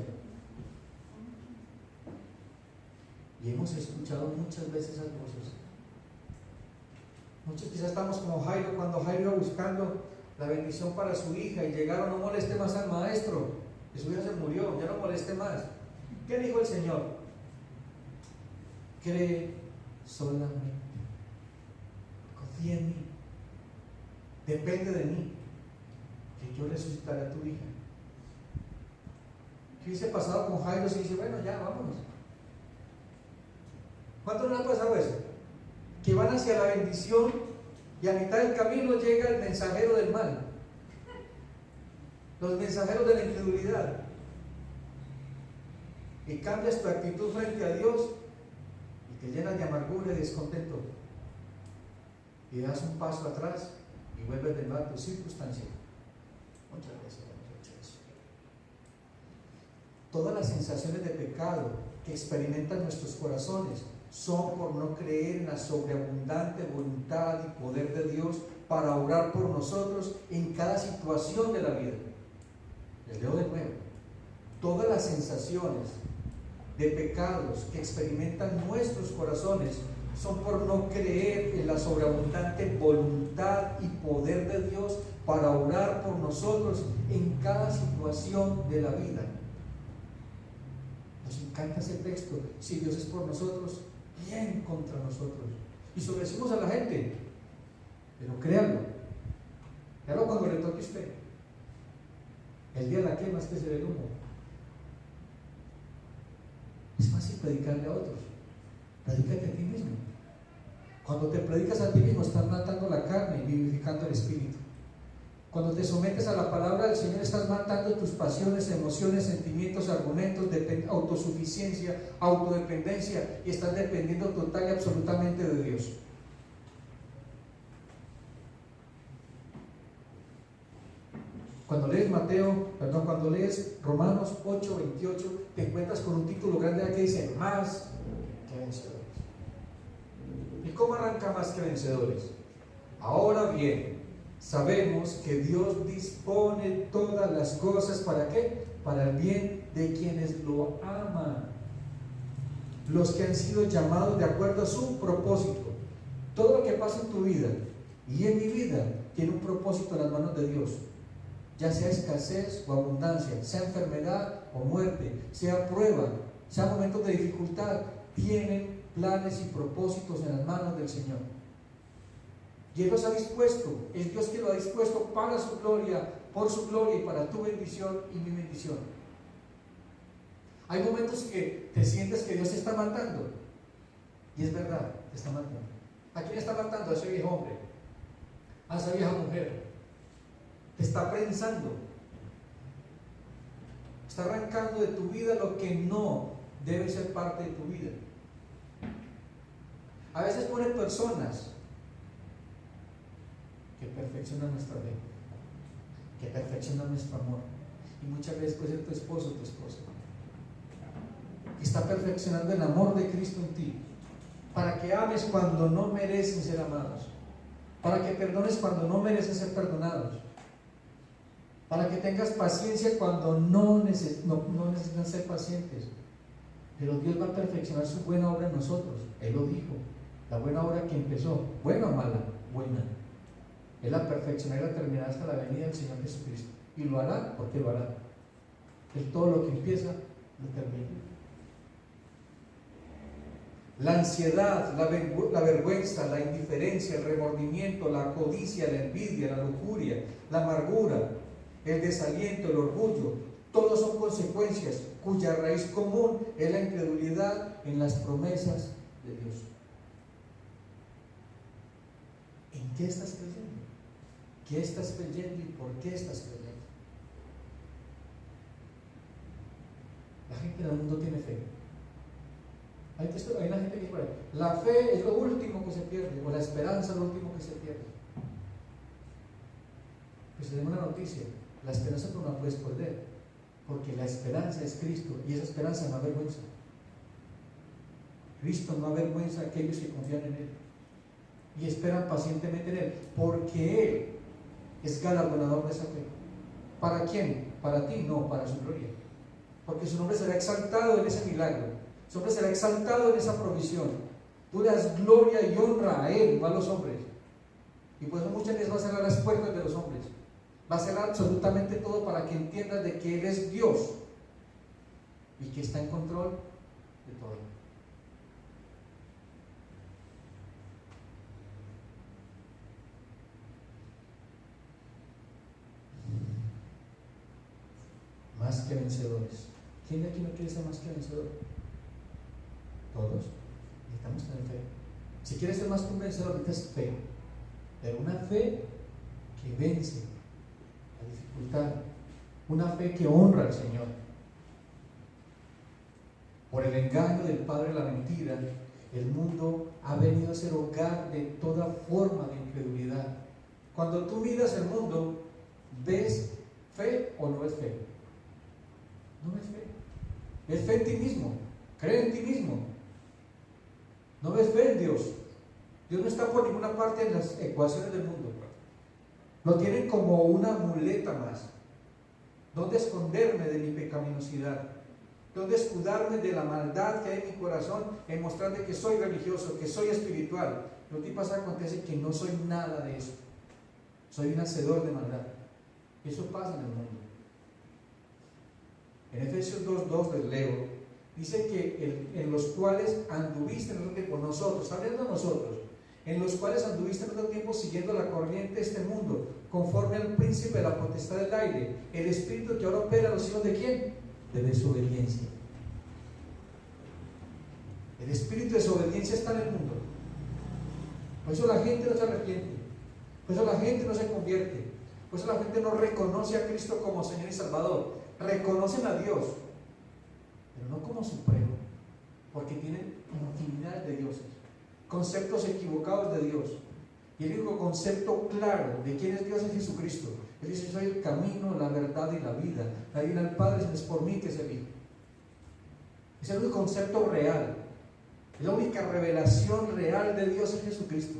A: Y hemos escuchado muchas veces esas voces. Muchos quizás estamos como Jairo, cuando Jairo iba buscando la bendición para su hija y llegaron: no moleste más al maestro, que su hija se murió, ya no moleste más. ¿Qué dijo el Señor? Cree solamente, confía en mí, depende de mí, que yo resucitaré a tu hija. ¿Qué hubiese pasado con Jairo si dice: bueno, ya, vámonos? ¿Cuánto nos ha pasado eso? Que van hacia la bendición y a mitad del camino llega el mensajero del mal, los mensajeros de la incredulidad, y cambias tu actitud frente a Dios y te llenas de amargura y descontento, y das un paso atrás y vuelves de nuevo a tu circunstancia. Muchas veces hemos hecho eso. Todas las sensaciones de pecado que experimentan nuestros corazones son por no creer en la sobreabundante voluntad y poder de Dios para orar por nosotros en cada situación de la vida. Les leo de nuevo. Todas las sensaciones de pecados que experimentan nuestros corazones son por no creer en la sobreabundante voluntad y poder de Dios para orar por nosotros en cada situación de la vida. Nos encanta ese texto. Si Dios es por nosotros, ¿quién contra nosotros? Y eso lo decimos a la gente, pero créanlo cuando le toque a usted. El día de la quema es que se ve el humo. Es fácil predicarle a otros. Predícate a ti mismo. Cuando te predicas a ti mismo, estás matando la carne y vivificando el espíritu. Cuando te sometes a la palabra del Señor, estás matando tus pasiones, emociones, sentimientos, argumentos, autosuficiencia, autodependencia, y estás dependiendo total y absolutamente de Dios. Cuando lees Romanos 8:28, te encuentras con un título grande que dice: más que vencedores. ¿Y cómo arranca más que vencedores? Ahora bien, sabemos que Dios dispone todas las cosas ¿para qué? Para el bien de quienes lo aman, los que han sido llamados de acuerdo a su propósito. Todo lo que pasa en tu vida y en mi vida tiene un propósito en las manos de Dios, ya sea escasez o abundancia, sea enfermedad o muerte, sea prueba, sea momentos de dificultad, tienen planes y propósitos en las manos del Señor. Y Él los ha dispuesto, es Dios que lo ha dispuesto para su gloria, por su gloria y para tu bendición y mi bendición. Hay momentos que te sientes que Dios te está matando, y es verdad, te está matando. ¿A quién está matando? A ese viejo hombre, a esa vieja mujer. Te está prensando, está arrancando de tu vida lo que no debe ser parte de tu vida. A veces ponen personas que perfeccionan nuestra fe, que perfeccionan nuestro amor, y muchas veces puede ser tu esposo o tu esposa, que está perfeccionando el amor de Cristo en ti, para que ames cuando no merecen ser amados, para que perdones cuando no merecen ser perdonados, para que tengas paciencia cuando no necesitan ser pacientes. Pero Dios va a perfeccionar su buena obra en nosotros. Él lo dijo, la buena obra que empezó, buena o mala, buena, Él la perfeccionará y la terminará hasta la venida del Señor Jesucristo. Y lo hará porque lo hará. Él todo lo que empieza, lo termina. La ansiedad, la vergüenza, la indiferencia, el remordimiento, la codicia, la envidia, la lujuria, la amargura, el desaliento, el orgullo, todos son consecuencias cuya raíz común es la incredulidad en las promesas de Dios. ¿En qué estás creyendo? ¿Qué estás creyendo y por qué estás creyendo? La gente en el mundo tiene fe. Hay una gente que dice: la fe es lo último que se pierde, o la esperanza es lo último que se pierde. Pues tenemos una noticia: La esperanza tú no la puedes perder, porque la esperanza es Cristo y esa esperanza no avergüenza. Cristo no avergüenza a aquellos que confían en Él y esperan pacientemente en Él, porque Él es galardonador de esa fe. ¿Para quién? Para ti, no, para su gloria. Porque su nombre será exaltado en ese milagro, su nombre será exaltado en esa provisión. Tú le das gloria y honra a Él, no a los hombres. Y por eso muchas veces va a cerrar las puertas de los hombres. Va a cerrar absolutamente todo para que entiendas de que Él es Dios y que está en control de todo. Más que vencedores. ¿Quién de aquí no quiere ser más que vencedor? Todos. Necesitamos tener fe. Si quieres ser más que un vencedor, necesitas fe. Pero una fe que vence la dificultad. Una fe que honra al Señor. Por el engaño del padre de la mentira, el mundo ha venido a ser hogar de toda forma de incredulidad. Cuando tú miras el mundo, ¿ves fe o no ves fe? No ves fe. Ves fe en ti mismo. Cree en ti mismo. No ves fe en Dios. Dios no está por ninguna parte en las ecuaciones del mundo. Lo tienen como una muleta más. ¿Dónde esconderme de mi pecaminosidad? ¿Dónde escudarme de la maldad que hay en mi corazón en mostrarle que soy religioso, que soy espiritual? Lo que pasa acontece que no soy nada de eso. Soy un hacedor de maldad. Eso pasa en el mundo. En Efesios 2:2 les leo, dice que en los cuales anduviste en otro tiempo, nosotros, está hablando de nosotros, en los cuales anduviste en otro tiempo siguiendo la corriente de este mundo, conforme al príncipe de la potestad del aire, el espíritu que ahora opera en los hijos de ¿quién? De desobediencia. El espíritu de desobediencia está en el mundo. Por eso la gente no se arrepiente, por eso la gente no se convierte, por eso la gente no reconoce a Cristo como Señor y Salvador. Reconocen a Dios, pero no como supremo, porque tienen infinidad de dioses, conceptos equivocados de Dios. Y el único concepto claro de quién es Dios es Jesucristo. Él dice: soy el camino, la verdad y la vida. Nadie viene al Padre es por mí que se vive. Es el único concepto real. Es la única revelación real de Dios en Jesucristo.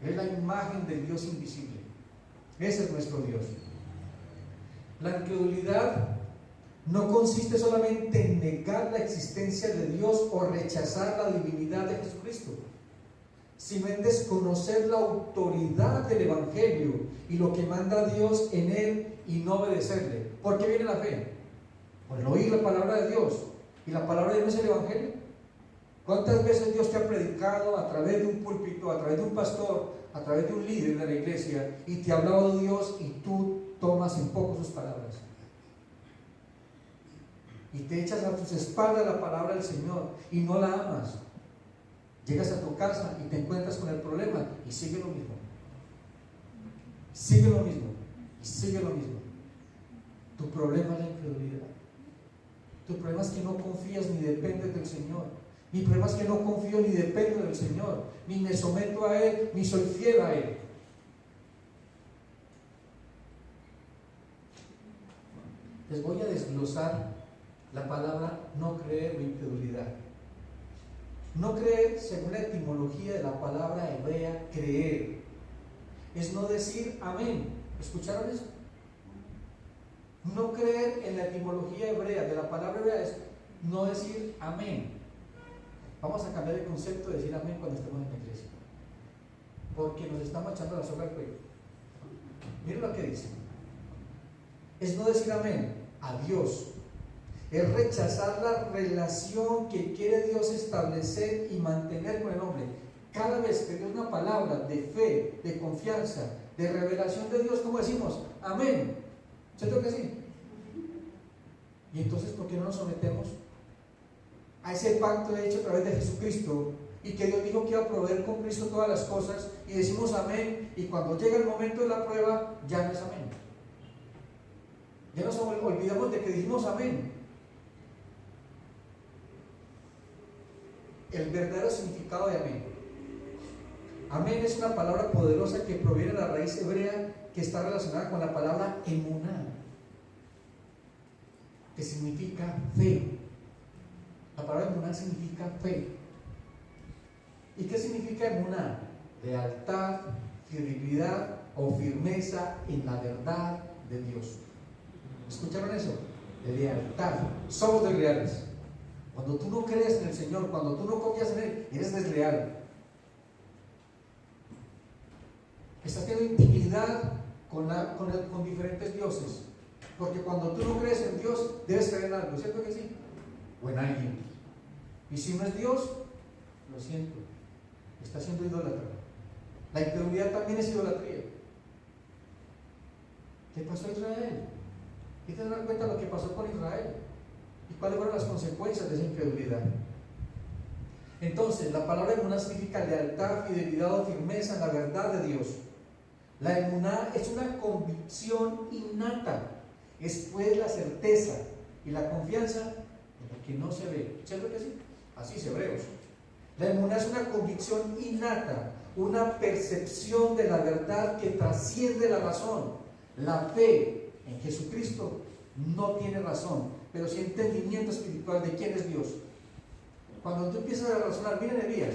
A: Es la imagen del Dios invisible. Ese es nuestro Dios. La incredulidad no consiste solamente en negar la existencia de Dios o rechazar la divinidad de Jesucristo, sino en desconocer la autoridad del Evangelio y lo que manda Dios en él y no obedecerle. ¿Por qué viene la fe? Por el oír la palabra de Dios. ¿Y la palabra de Dios es el Evangelio? ¿Cuántas veces Dios te ha predicado a través de un púlpito, a través de un pastor, a través de un líder de la iglesia, y te ha hablado de Dios y tú tomas en poco sus palabras? Y te echas a tus espaldas la palabra del Señor y no la amas. Llegas a tu casa y te encuentras con el problema y sigue lo mismo. Sigue lo mismo. Y sigue lo mismo. Tu problema es la incredulidad. Tu problema es que no confías ni dependes del Señor. Mi problema es que no confío ni dependo del Señor. Ni me someto a Él, ni soy fiel a Él. Les voy a desglosar la palabra no creer o incredulidad. No creer, según la etimología de la palabra hebrea creer, es no decir amén. ¿Escucharon eso? No creer en la etimología hebrea de la palabra hebrea es no decir amén. Vamos a cambiar el concepto de decir amén cuando estemos en la iglesia, porque nos estamos echando la soga al cuello. Miren lo que dice. Es no decir amén a Dios. Es rechazar la relación que quiere Dios establecer y mantener con el hombre. Cada vez que Dios una palabra de fe, de confianza, de revelación de Dios, ¿cómo decimos? Amén. ¿Cierto que sí? Y entonces, ¿por qué no nos sometemos a ese pacto hecho a través de Jesucristo y que Dios dijo que iba a proveer con Cristo todas las cosas, y decimos amén, y cuando llega el momento de la prueba ya no es amén? Ya nos olvidamos de que dijimos amén. El verdadero significado de amén. Amén es una palabra poderosa que proviene de la raíz hebrea que está relacionada con la palabra emuná. que significa fe. La palabra emuná significa fe. ¿Y qué significa emuná? Lealtad, fidelidad o firmeza en la verdad de Dios. ¿Escucharon eso? Lealtad. Somos desleales. Cuando tú no crees en el Señor, cuando tú no confías en Él, eres desleal. Estás teniendo intimidad con diferentes dioses. Porque cuando tú no crees en Dios, debes creer en algo, ¿cierto que sí? O en alguien. Y si no es Dios, lo siento, está siendo idólatra. La incredulidad también es idolatría. ¿Qué pasó a Israel? ¿Y te das cuenta de lo que pasó con Israel? ¿Y cuáles fueron las consecuencias de esa incredulidad? Entonces, la palabra emuná significa lealtad, fidelidad o firmeza en la verdad de Dios. La emuná es una convicción innata, es pues la certeza y la confianza en lo que no se ve. ¿Cierto que sí? Así es Hebreos. La emuná es una convicción innata, una percepción de la verdad que trasciende la razón. La fe en Jesucristo no tiene razón, pero sí entendimiento espiritual de quién es Dios. Cuando tú empiezas a razonar, miren Elías,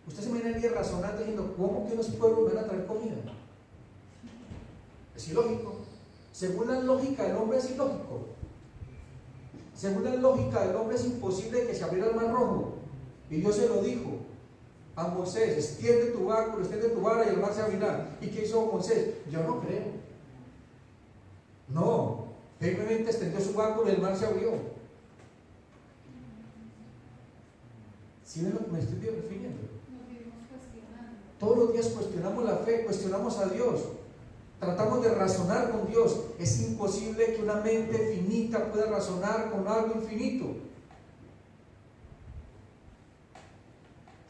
A: usted se imagina a Elías razonando diciendo, ¿cómo que unos pueblos van a traer comida? Es ilógico. Según la lógica del hombre es ilógico. Según la lógica del hombre es imposible que se abriera el mar rojo. Y Dios se lo dijo a Moisés, extiende tu báculo, extiende tu vara y el mar se abrirá. ¿Y qué hizo Moisés? Yo no creo. No, firmemente extendió su báculo y el mar se abrió. ¿Sí ven lo que me estoy refiriendo?
B: Nos vivimos cuestionando.
A: Todos los días cuestionamos la fe, cuestionamos a Dios. Tratamos de razonar con Dios. Es imposible que una mente finita pueda razonar con algo infinito.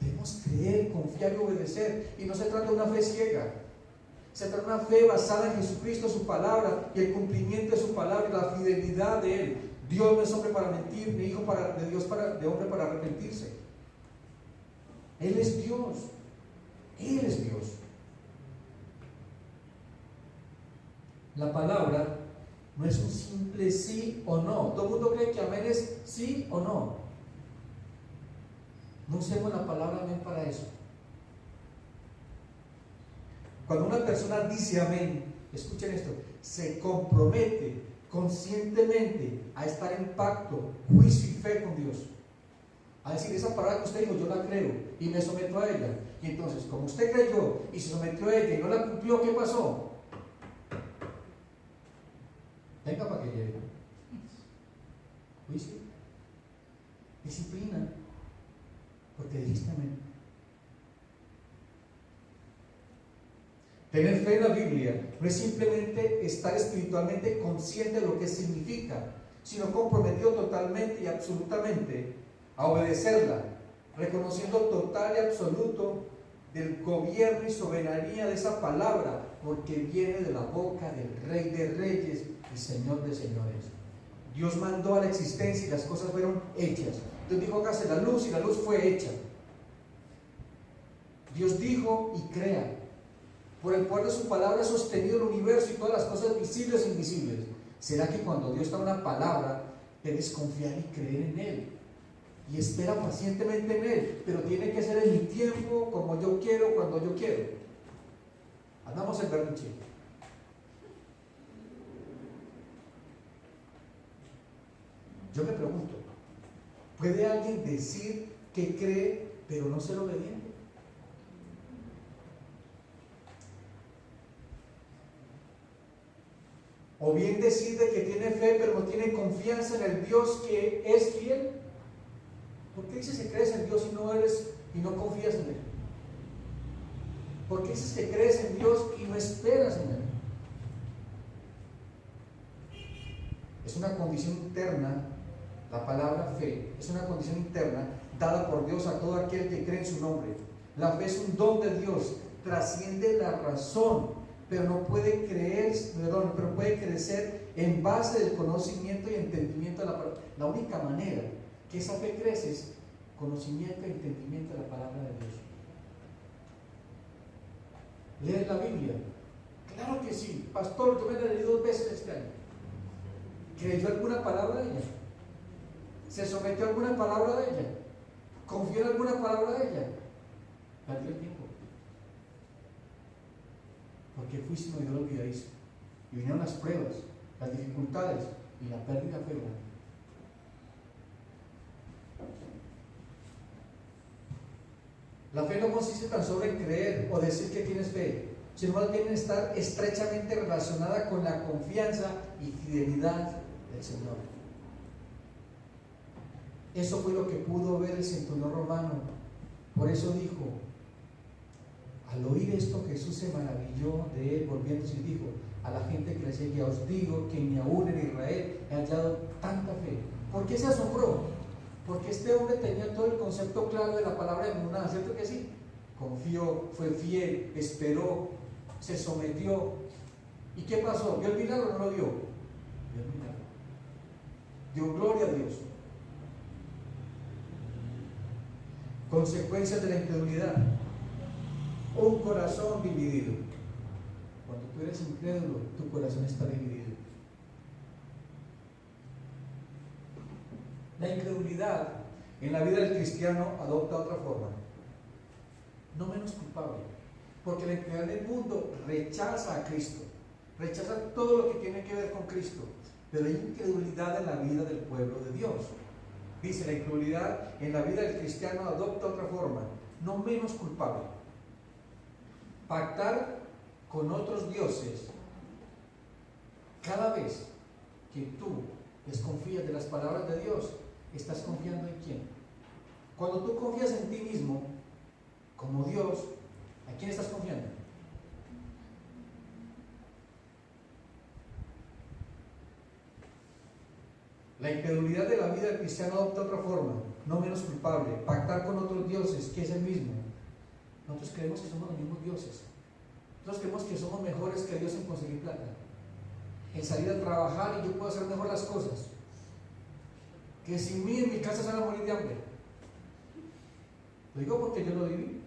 A: Debemos creer, confiar y obedecer. Y no se trata de una fe ciega. Se trata de una fe basada en Jesucristo, su palabra, y el cumplimiento de su palabra, y la fidelidad de Él. Dios no es hombre para mentir, ni hijo de hombre para arrepentirse. Él es Dios. Él es Dios. La palabra no es un simple sí o no. Todo el mundo cree que amén es sí o no. No usemos la palabra amén para eso. Cuando una persona dice amén, escuchen esto, se compromete conscientemente a estar en pacto, juicio y fe con Dios. A decir, esa palabra que usted dijo, yo la creo y me someto a ella. Y entonces, como usted creyó y se sometió a ella y no la cumplió, ¿qué pasó? Venga para que llegue. Juicio, disciplina, porque dijiste amén. Tener fe en la Biblia no es simplemente estar espiritualmente consciente de lo que significa, sino comprometido totalmente y absolutamente a obedecerla, reconociendo total y absoluto del gobierno y soberanía de esa palabra, porque viene de la boca del Rey de Reyes y Señor de Señores. Dios mandó a la existencia y las cosas fueron hechas. Dios dijo, hágase la luz, y la luz fue hecha. Dios dijo y crea. Por el poder de su palabra ha sostenido el universo y todas las cosas visibles e invisibles. ¿Será que cuando Dios da una palabra, debes confiar y creer en Él? Y espera pacientemente en Él, pero tiene que ser en mi tiempo, como yo quiero, cuando yo quiero. Andamos en berrinche. Yo me pregunto, ¿puede alguien decir que cree, pero no ser obediente? O bien decir de que tiene fe, pero no tiene confianza en el Dios que es fiel. ¿Por qué dices que crees en Dios y no confías en Él? ¿Por qué dices que crees en Dios y no esperas en Él? Es una condición interna, la palabra fe, es una condición interna dada por Dios a todo aquel que cree en su nombre. La fe es un don de Dios, trasciende la razón, pero puede crecer en base del conocimiento y entendimiento de la palabra. La única manera que esa fe crece es conocimiento y entendimiento de la palabra de Dios. ¿Lees la Biblia? Claro que sí, pastor, yo me la leí 2 veces este año. ¿Creyó alguna palabra de ella? ¿Se sometió a alguna palabra de ella? ¿Confió en alguna palabra de ella? Perdió el tiempo. Porque fuiste un oidor olvidadizo. Y vinieron las pruebas, las dificultades, y la pérdida fue grande. La fe no consiste tan solo en creer o decir que tienes fe, sino más bien en estar estrechamente relacionada con la confianza y fidelidad del Señor. Eso fue lo que pudo ver el centurión romano. Por eso dijo, al oír esto Jesús se maravilló de él, volviéndose y dijo a la gente que le seguía, os digo que ni aún en Israel he hallado tanta fe. ¿Por qué se asombró? Porque este hombre tenía todo el concepto claro de la palabra emuná, ¿cierto que sí? Confió, fue fiel, esperó, se sometió. ¿Y qué pasó? ¿Vio el milagro o no lo vio? Vio el milagro. Dio gloria a Dios. Consecuencias de la incredulidad. Un corazón dividido. Cuando tú eres incrédulo, tu corazón está dividido. La incredulidad en la vida del cristiano adopta otra forma, no menos culpable, porque la incredulidad del mundo rechaza a Cristo, rechaza todo lo que tiene que ver con Cristo, pero hay incredulidad en la vida del pueblo de Dios. Dice, la incredulidad en la vida del cristiano adopta otra forma, no menos culpable. Pactar con otros dioses. Cada vez que tú desconfías de las palabras de Dios, ¿estás confiando en quién? Cuando tú confías en ti mismo, como Dios, ¿a quién estás confiando? La incredulidad de la vida del cristiano adopta otra forma, no menos culpable, pactar con otros dioses, que es el mismo. Nosotros creemos que somos los mismos dioses. Nosotros creemos que somos mejores que Dios en conseguir plata, en salir a trabajar y yo puedo hacer mejor las cosas. Que sin mí en mi casa se van a morir de hambre. Lo digo porque yo lo viví.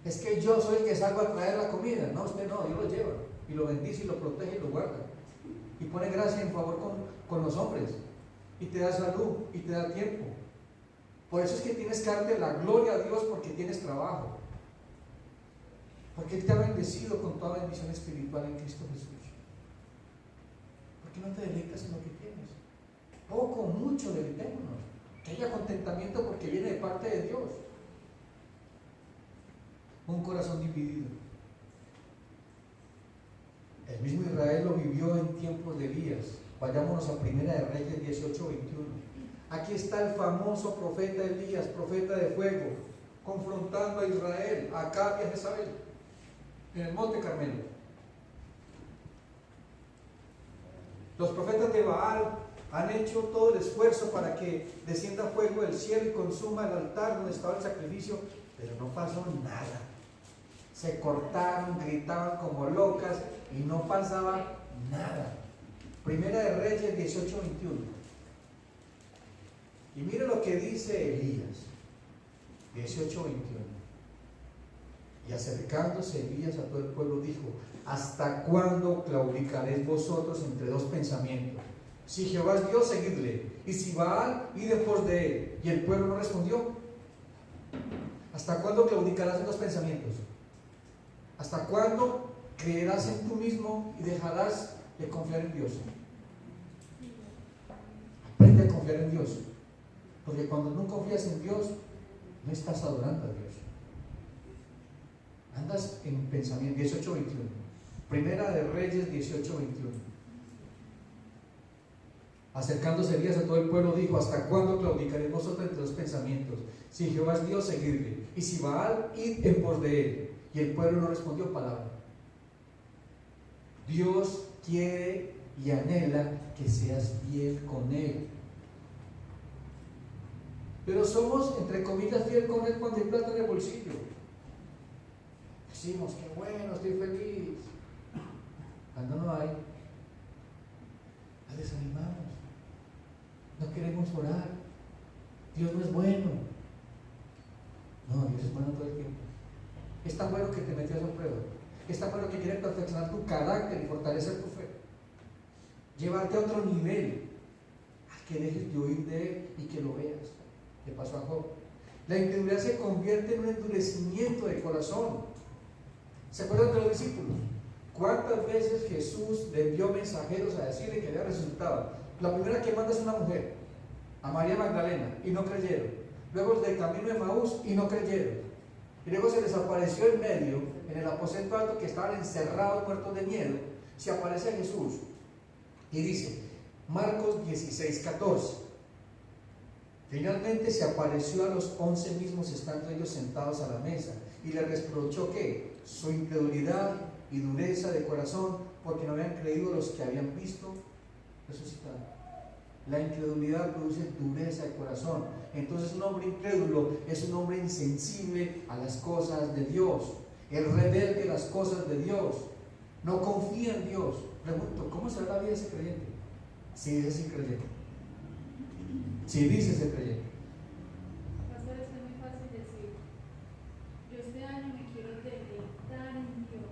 A: Es que yo soy el que salgo a traer la comida. No, usted no, Dios lo lleva y lo bendice y lo protege y lo guarda y pone gracia en favor con los hombres y te da salud y te da tiempo. Por eso es que tienes que darte la gloria a Dios porque tienes trabajo, porque Él te ha bendecido con toda bendición espiritual en Cristo Jesús. ¿Por qué no te deleitas en lo que tienes? Poco, mucho, deleitémonos. Que haya contentamiento porque viene de parte de Dios. Un corazón dividido. El mismo Israel lo vivió en tiempos de Elías. Vayámonos a Primera de Reyes 18:21. Aquí está el famoso profeta Elías, profeta de fuego, confrontando a Israel, a Acab y a Jezabel, en el monte Carmelo. Los profetas de Baal han hecho todo el esfuerzo para que descienda fuego del cielo y consuma el altar donde estaba el sacrificio, pero no pasó nada. Se cortaron, gritaban como locas y no pasaba nada. Primera de Reyes 18:21. Y mire lo que dice Elías, 18:21. Y acercándose Elías a todo el pueblo dijo, ¿hasta cuándo claudicaréis vosotros entre dos pensamientos? Si Jehová es Dios, seguidle, y si Baal, id en pos de él. Y el pueblo no respondió. ¿Hasta cuándo claudicarás en dos pensamientos? ¿Hasta cuándo creerás en tú mismo y dejarás de confiar en Dios? Aprende a confiar en Dios, porque cuando no confías en Dios, no estás adorando a Dios. Andas en pensamiento. 18:21. Primera de Reyes 18:21. Acercándose Elías a todo el pueblo dijo, ¿hasta cuándo claudicaréis vosotros entre los pensamientos? Si Jehová es Dios, seguidle, y si Baal, id en pos de él. Y el pueblo no respondió palabra. Dios quiere y anhela que seas fiel con Él. Pero somos, entre comillas, fiel con Él cuando hay plata en el bolsillo. Decimos, qué bueno, estoy feliz. Cuando no hay, nos desanimamos. No queremos orar. Dios no es bueno. No, Dios es bueno todo el tiempo. Es tan bueno que te metió a esa prueba. Es tan bueno que quiere perfeccionar tu carácter y fortalecer tu fe. llevarte a otro nivel, a que dejes de oír de Él y que lo veas. Le pasó a Job. La incredulidad se convierte en un endurecimiento de corazón. ¿Se acuerdan de los discípulos? ¿Cuántas veces Jesús le envió mensajeros a decirle que había resucitado? La primera que manda es una mujer, a María Magdalena, y no creyeron. Luego del camino de Maús y no creyeron. Y luego se les apareció en medio, en el aposento alto, que estaban encerrados, muertos de miedo. Se aparece a Jesús y dice, Marcos 16:14. Finalmente se apareció a los 11 mismos, estando ellos sentados a la mesa, y le reprochó que su incredulidad y dureza de corazón, porque no habían creído los que habían visto resucitar. La incredulidad produce dureza de corazón. Entonces un hombre incrédulo es un hombre insensible a las cosas de Dios, es rebelde a las cosas de Dios, no confía en Dios. Pregunto, ¿cómo será la vida de ese creyente? Si dice ser creyente, si dice ser creyente.
B: Pastor, es muy fácil decir, yo este año me quiero deleitar en Dios.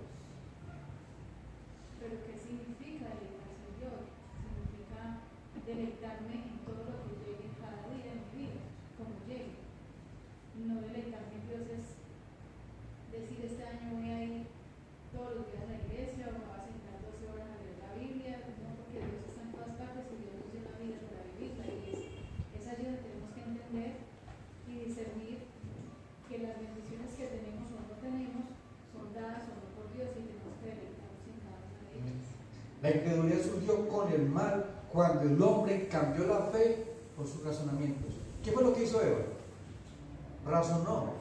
B: Pero ¿qué significa deleitarse en Dios? Significa deleitarme en todo lo que llegue cada día en mi vida, como llegue. No deleitarme en Dios es decir, este año voy a ir todos los días a la iglesia, o me voy a sentar 12 horas a leer la Biblia, no, porque Dios está en todas partes y Dios nos dio una vida para vivirla, y es allí donde tenemos que entender y discernir que las bendiciones que tenemos o no tenemos son dadas o no por Dios, y tenemos que deleitarnos en cada una de ellas.
A: La incredulidad surgió con el mal cuando el hombre cambió la fe por sus razonamientos. ¿Qué fue lo que hizo Eva? Razonó.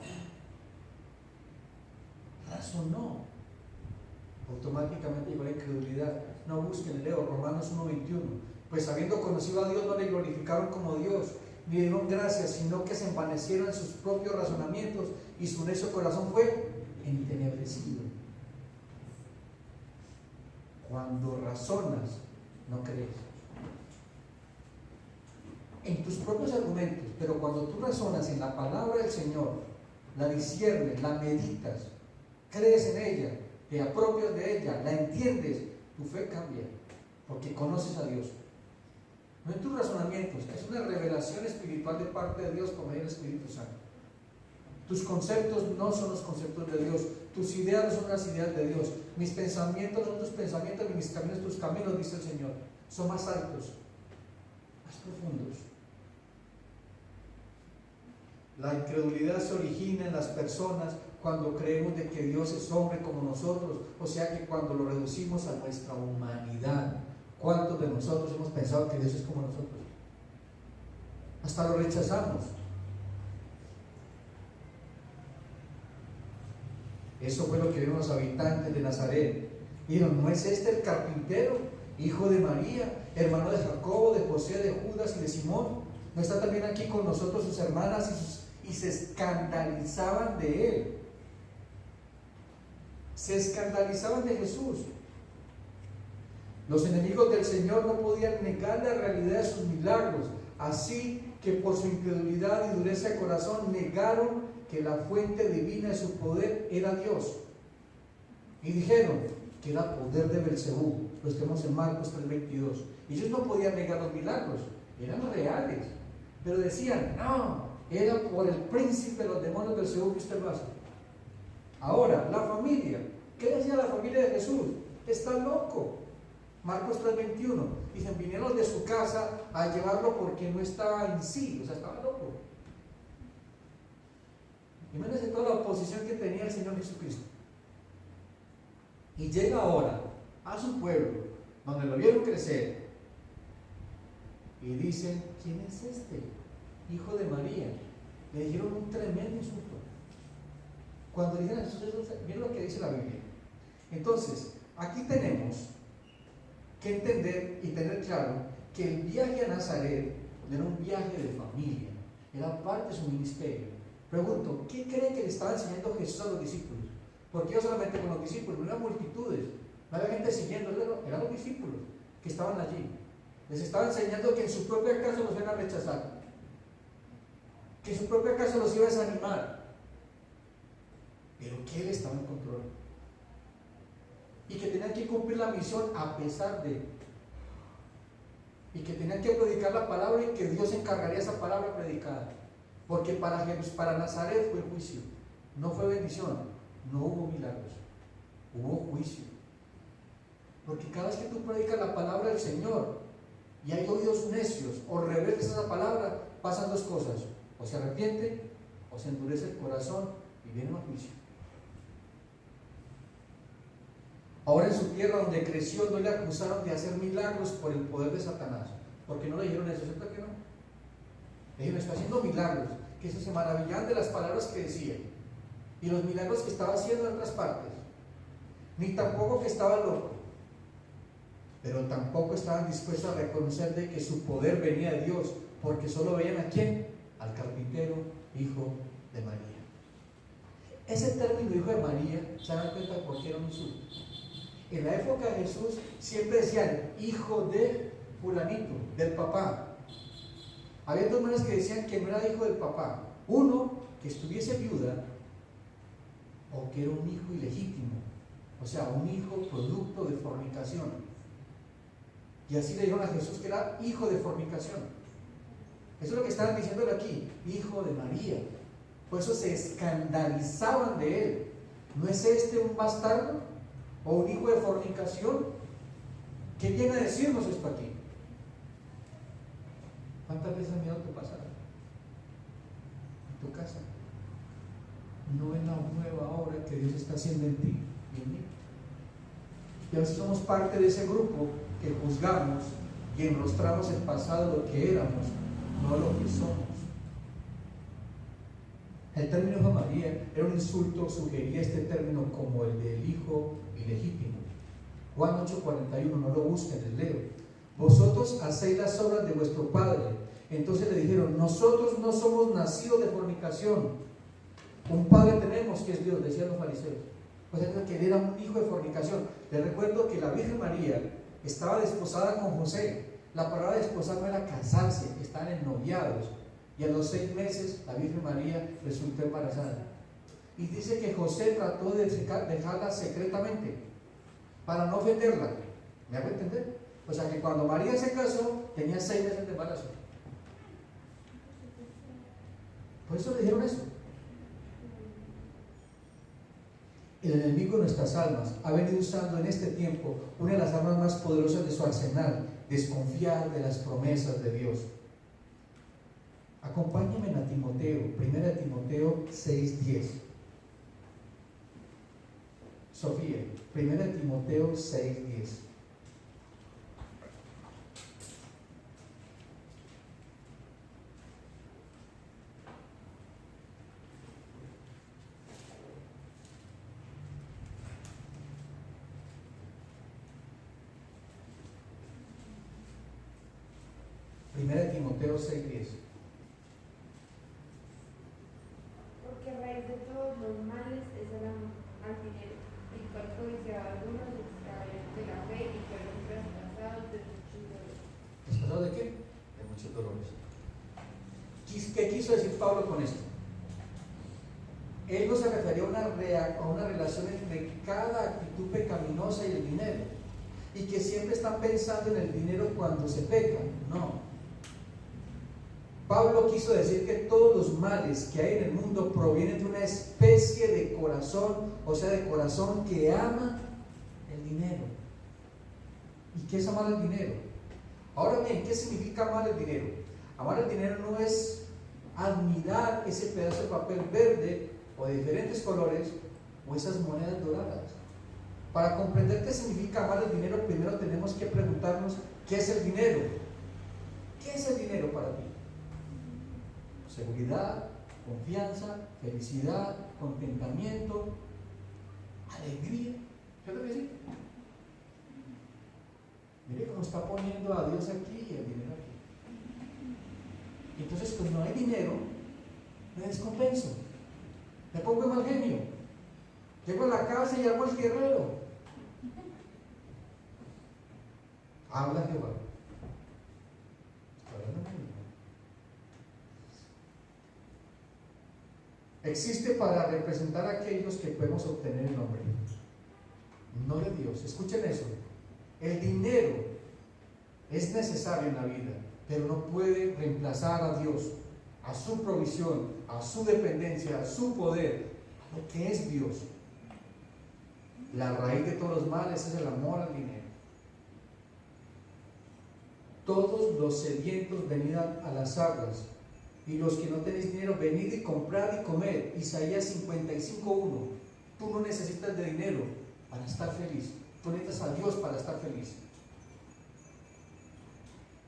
A: Automáticamente llegó la incredulidad. No busquen, leo Romanos 1:21. Pues habiendo conocido a Dios, no le glorificaron como Dios, ni le dieron gracias, sino que se envanecieron en sus propios razonamientos, y su necio corazón fue entenebrecido. Cuando razonas, no crees en tus propios argumentos, pero cuando tú razonas en la palabra del Señor, la disciernes, la meditas, crees en ella, te apropias de ella, la entiendes, tu fe cambia, porque conoces a Dios. No en tus razonamientos, es una revelación espiritual de parte de Dios por medio del Espíritu Santo. Tus conceptos no son los conceptos de Dios, tus ideas no son las ideas de Dios, mis pensamientos son tus pensamientos y mis caminos tus caminos, dice el Señor. Son más altos, más profundos. La incredulidad se origina en las personas cuando creemos de que Dios es hombre como nosotros, o sea que cuando lo reducimos a nuestra humanidad. ¿Cuántos de nosotros hemos pensado que Dios es como nosotros? Hasta lo rechazamos. Eso fue lo que vieron los habitantes de Nazaret. Dijeron, ¿no es este el carpintero, hijo de María, hermano de Jacobo, de José, de Judas y de Simón? ¿No está también aquí con nosotros sus hermanas? Y se escandalizaban de él. Se escandalizaban de Jesús. Los enemigos del Señor no podían negar la realidad de sus milagros, así que por su incredulidad y dureza de corazón negaron que la fuente divina de su poder era Dios, y dijeron que era poder de Belcebú. Lo tenemos en Marcos 3:22. Ellos no podían negar los milagros, eran reales, pero decían, no, era por el príncipe de los demonios Belcebú que usted lo hace. Ahora, la familia, ¿qué decía la familia de Jesús? Está loco. Marcos 3:21, dicen, vinieron de su casa a llevarlo porque no estaba en sí, o sea, estaba loco. Imagínense toda la oposición que tenía el Señor Jesucristo. Y llega ahora a su pueblo, donde lo vieron crecer, y dicen, ¿quién es este? Hijo de María. Le dijeron un tremendo insulto. Cuando dijeron a Jesús, miren lo que dice la Biblia. Entonces, aquí tenemos que entender y tener claro que el viaje a Nazaret no era un viaje de familia, era parte de su ministerio. Pregunto, ¿qué creen que le estaba enseñando Jesús a los discípulos? Porque yo solamente con los discípulos, no eran multitudes, no había gente siguiendo, eran los discípulos que estaban allí. Les estaba enseñando que en su propia casa los iban a rechazar, que en su propia casa los iba a desanimar, pero que Él estaba en control y que tenían que cumplir la misión a pesar de. y que tenían que predicar la palabra y que Dios se encargaría de esa palabra predicada. Porque para Nazaret fue juicio, no fue bendición, no hubo milagros, hubo juicio. Porque cada vez que tú predicas la palabra del Señor y hay oídos necios o rebeldes a esa palabra, pasan dos cosas: o se arrepiente o se endurece el corazón y viene un juicio. Ahora en su tierra donde creció no le acusaron de hacer milagros por el poder de Satanás, porque no le dijeron eso, ¿cierto que no? Le dijeron: está haciendo milagros, que eso se maravillaban de las palabras que decía y los milagros que estaba haciendo en otras partes, ni tampoco que estaba loco, pero tampoco estaban dispuestos a reconocer de que su poder venía de Dios, porque solo veían ¿a quién? Al carpintero, hijo de María. Ese término hijo de María, ¿se dan cuenta por qué era un insulto? En la época de Jesús siempre decían hijo de fulanito, del papá. Había dos maneras que decían que no era hijo del papá: uno, que estuviese viuda, o que era un hijo ilegítimo, o sea, un hijo producto de fornicación. Y así le dijeron a Jesús que era hijo de fornicación. Eso es lo que estaban diciéndole aquí: hijo de María. Por eso se escandalizaban de él. ¿No es este un bastardo o un hijo de fornicación? ¿Qué viene a decirnos esto aquí? ¿Cuántas veces has mirado tu pasado? En tu casa. No ven la nueva obra que Dios está haciendo en ti y en mí. Y a veces somos parte de ese grupo que juzgamos y enrostramos el pasado, lo que éramos, no lo que somos. El término hijo de María era un insulto, sugería este término como el del hijo ilegítimo. Juan 8:41, no lo busquen, les leo: vosotros hacéis las obras de vuestro padre. Entonces le dijeron: nosotros no somos nacidos de fornicación, un padre tenemos que es Dios, decían los fariseos. Pues que él era un hijo de fornicación. Les recuerdo que la Virgen María estaba desposada con José. La palabra desposar no era casarse, estaban en noviados. Y a los 6 meses la Virgen María resultó embarazada. Y dice que José trató de dejarla secretamente para no ofenderla. ¿Me hago entender? O sea que cuando María se casó tenía 6 meses de embarazo. Por eso le dijeron eso. El enemigo de nuestras almas ha venido usando en este tiempo una de las armas más poderosas de su arsenal: desconfiar de las promesas de Dios. Acompáñenme a Timoteo, 1 Timoteo 6:10. Sofía, 1 Timoteo 6:10. Timoteo 6:10.
E: Porque raíz de todos los males es el amor al dinero, el cual codiciaba algunos se extraviaron de la fe y fueron traspasados de muchos dolores.
A: ¿Traspasados de qué? De muchos dolores. ¿Qué quiso decir Pablo con esto? Él no se refería a una relación entre cada actitud pecaminosa y el dinero, y que siempre están pensando en el dinero cuando se peca. No. Pablo quiso decir que todos los males que hay en el mundo provienen de una especie de corazón, o sea, de corazón que ama el dinero. ¿Y qué es amar el dinero? Ahora bien, ¿qué significa amar el dinero? Amar el dinero no es admirar ese pedazo de papel verde o de diferentes colores o esas monedas doradas. Para comprender qué significa amar el dinero, primero tenemos que preguntarnos ¿qué es el dinero? ¿Qué es el dinero para ti? Seguridad, confianza, felicidad, contentamiento, alegría. ¿Qué te voy a decir? Mire cómo está poniendo a Dios aquí y el dinero aquí. Entonces, pues no hay dinero, me descompenso, me pongo de mal genio, llego a la casa y hago el guerrero. Habla Jehová. Existe para representar a aquellos que podemos obtener el nombre, no de Dios. Escuchen eso. El dinero es necesario en la vida, pero no puede reemplazar a Dios, a su provisión, a su dependencia, a su poder, a lo que es Dios. La raíz de todos los males es el amor al dinero. Todos los sedientos venid a las aguas, y los que no tenéis dinero, venid y comprad y comed. Isaías 55:1. Tú no necesitas de dinero para estar feliz, tú necesitas a Dios para estar feliz.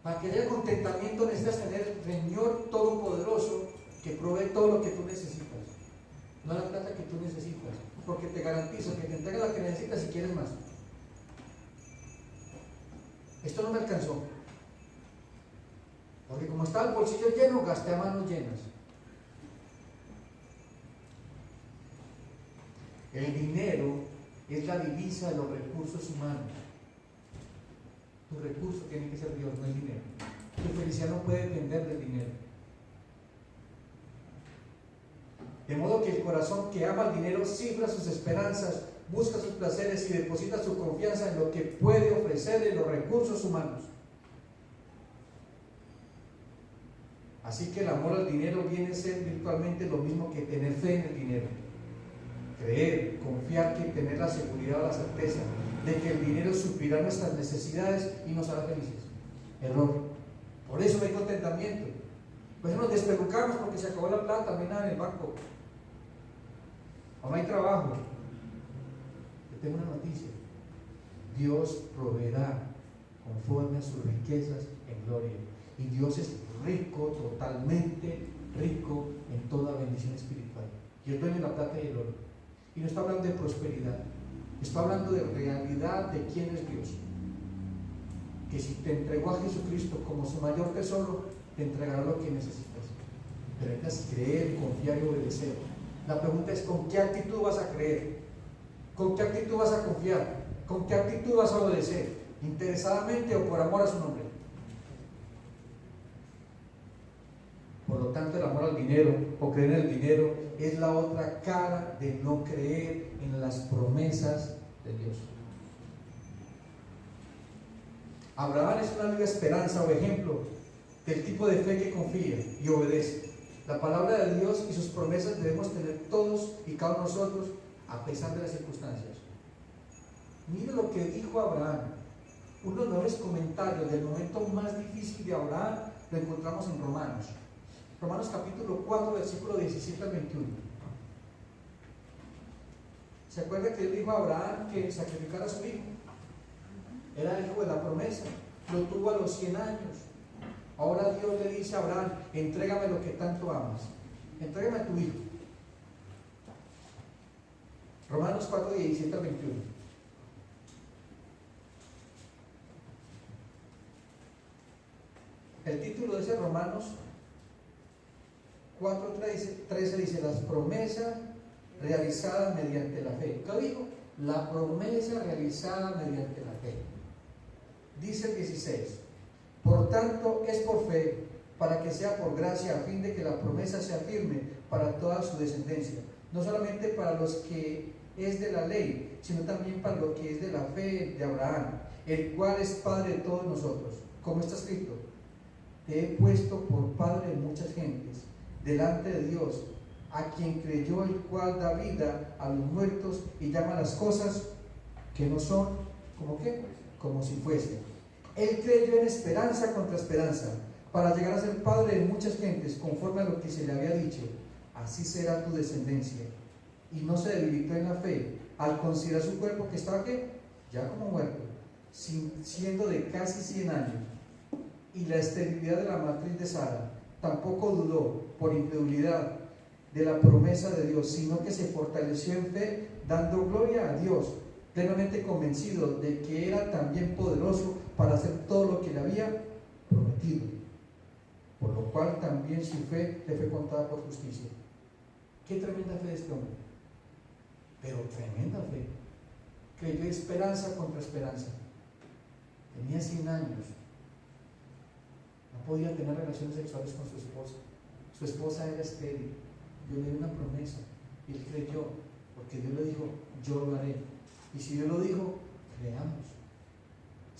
A: Para que haya contentamiento necesitas tener el Señor Todopoderoso que provee todo lo que tú necesitas, no la plata que tú necesitas, porque te garantizo que te entrega la que necesitas y quieres más. Esto no me alcanzó, porque como estaba el bolsillo lleno, gasté a manos llenas. El dinero es la divisa de los recursos humanos. Tu recurso tiene que ser Dios, no el dinero. Tu felicidad no puede depender del dinero. De modo que el corazón que ama el dinero cifra sus esperanzas, busca sus placeres y deposita su confianza en lo que puede ofrecerle los recursos humanos. Así que el amor al dinero viene a ser virtualmente lo mismo que tener fe en el dinero. Creer, confiar que tener la seguridad o la certeza de que el dinero suplirá nuestras necesidades y nos hará felices. Error. Por eso no hay contentamiento. Por eso nos despelucamos porque se acabó la plata, no hay nada en el banco. O no hay trabajo. Yo tengo una noticia. Dios proveerá conforme a sus riquezas en gloria. Y Dios es rico, totalmente rico en toda bendición espiritual. Y el dueño de la plata y el oro. Y no está hablando de prosperidad, está hablando de realidad de quién es Dios. Que si te entregó a Jesucristo como su mayor tesoro, te entregará lo que necesitas. Pero necesitas creer, confiar y obedecer. La pregunta es: ¿con qué actitud vas a creer? ¿Con qué actitud vas a confiar? ¿Con qué actitud vas a obedecer? ¿Interesadamente o por amor a su nombre? Por lo tanto, el amor al dinero o creer en el dinero es la otra cara de no creer en las promesas de Dios. Abraham es una viva esperanza o ejemplo del tipo de fe que confía y obedece. La palabra de Dios y sus promesas debemos tener todos y cada uno de nosotros a pesar de las circunstancias. Mire lo que dijo Abraham. Uno de los mejores comentarios del momento más difícil de Abraham lo encontramos en Romanos. Romanos capítulo 4, versículo 17 al 21. ¿Se acuerda que él dijo a Abraham que sacrificara a su hijo? Era el hijo de la promesa, lo tuvo a los 100 años. Ahora Dios le dice a Abraham: entrégame lo que tanto amas, entrégame a tu hijo. Romanos 4, 17 al 21. El título de ese Romanos 4:13 dice: las promesas realizadas mediante la fe. ¿Qué dijo? La promesa realizada mediante la fe. Dice el 16: por tanto es por fe, para que sea por gracia, a fin de que la promesa sea firme para toda su descendencia, no solamente para los que es de la ley, sino también para lo que es de la fe de Abraham, el cual es padre de todos nosotros. Como está escrito: te he puesto por padre de muchas gentes delante de Dios, a quien creyó, el cual da vida a los muertos y llama las cosas que no son como qué, como si fuesen. Él creyó en esperanza contra esperanza, para llegar a ser padre de muchas gentes, conforme a lo que se le había dicho: así será tu descendencia. Y no se debilitó en la fe al considerar su cuerpo, que estaba ¿qué? Ya como muerto, siendo de casi 100 años, y la esterilidad de la matriz de Sara. Tampoco dudó por incredulidad de la promesa de Dios, sino que se fortaleció en fe, dando gloria a Dios, plenamente convencido de que era también poderoso para hacer todo lo que le había prometido, por lo cual también su fe le fue contada por justicia. Qué tremenda fe de este hombre, pero tremenda fe. Creyó esperanza contra esperanza. Tenía 100 años, no podía tener relaciones sexuales con su esposa. Su esposa era estéril. Dios le dio una promesa y él creyó, porque Dios le dijo: yo lo haré. Y si Dios lo dijo, creamos.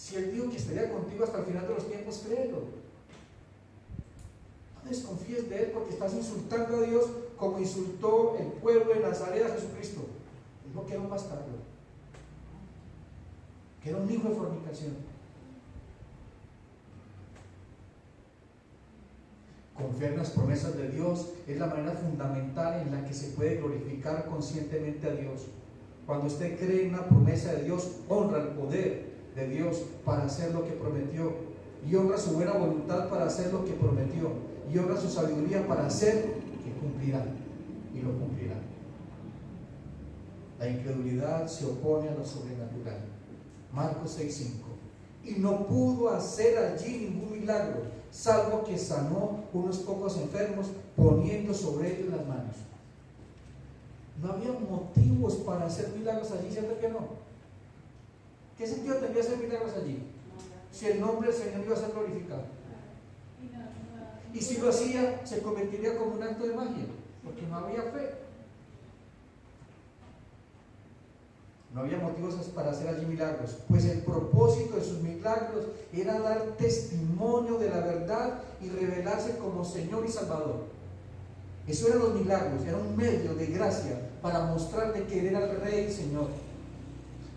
A: Si Él dijo que estaría contigo hasta el final de los tiempos, créelo. No desconfíes de Él porque estás insultando a Dios como insultó el pueblo de Nazaret a Jesucristo. Dijo que era un bastardo, que era un hijo de fornicación. Confiar en las promesas de Dios es la manera fundamental en la que se puede glorificar conscientemente a Dios. Cuando usted cree en una promesa de Dios, honra el poder de Dios para hacer lo que prometió, y honra su buena voluntad para hacer lo que prometió, y honra su sabiduría para hacer que cumplirá, y lo cumplirá. La incredulidad se opone a lo sobrenatural. Marcos 6:5. Y no pudo hacer allí ningún milagro, salvo que sanó unos pocos enfermos poniendo sobre ellos las manos. No había motivos para hacer milagros allí, ¿cierto que no? ¿Qué sentido tendría hacer milagros allí? Si el nombre del Señor iba a ser glorificado. Y si lo hacía, se convertiría como un acto de magia, porque no había fe. No había motivos para hacer allí milagros, pues el propósito de sus milagros era dar testimonio de la verdad y revelarse como Señor y Salvador. Eso eran los milagros, era un medio de gracia para mostrar de que Él era el Rey y Señor.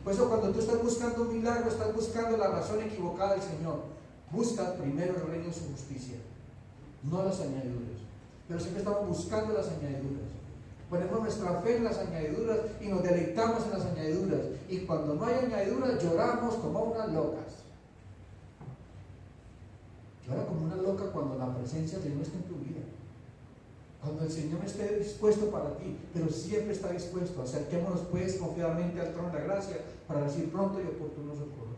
A: Por eso cuando tú estás buscando un milagro, estás buscando la razón equivocada del Señor. Busca primero el reino y su justicia, no las añadiduras. Pero siempre estamos buscando las añadiduras. Ponemos nuestra fe en las añadiduras y nos deleitamos en las añadiduras. Y cuando no hay añadiduras, lloramos como unas locas. Llora como una loca cuando la presencia del Señor está en tu vida. Cuando el Señor esté dispuesto para ti, pero siempre está dispuesto. Acerquémonos pues confiadamente al trono de la gracia para recibir pronto y oportuno socorro.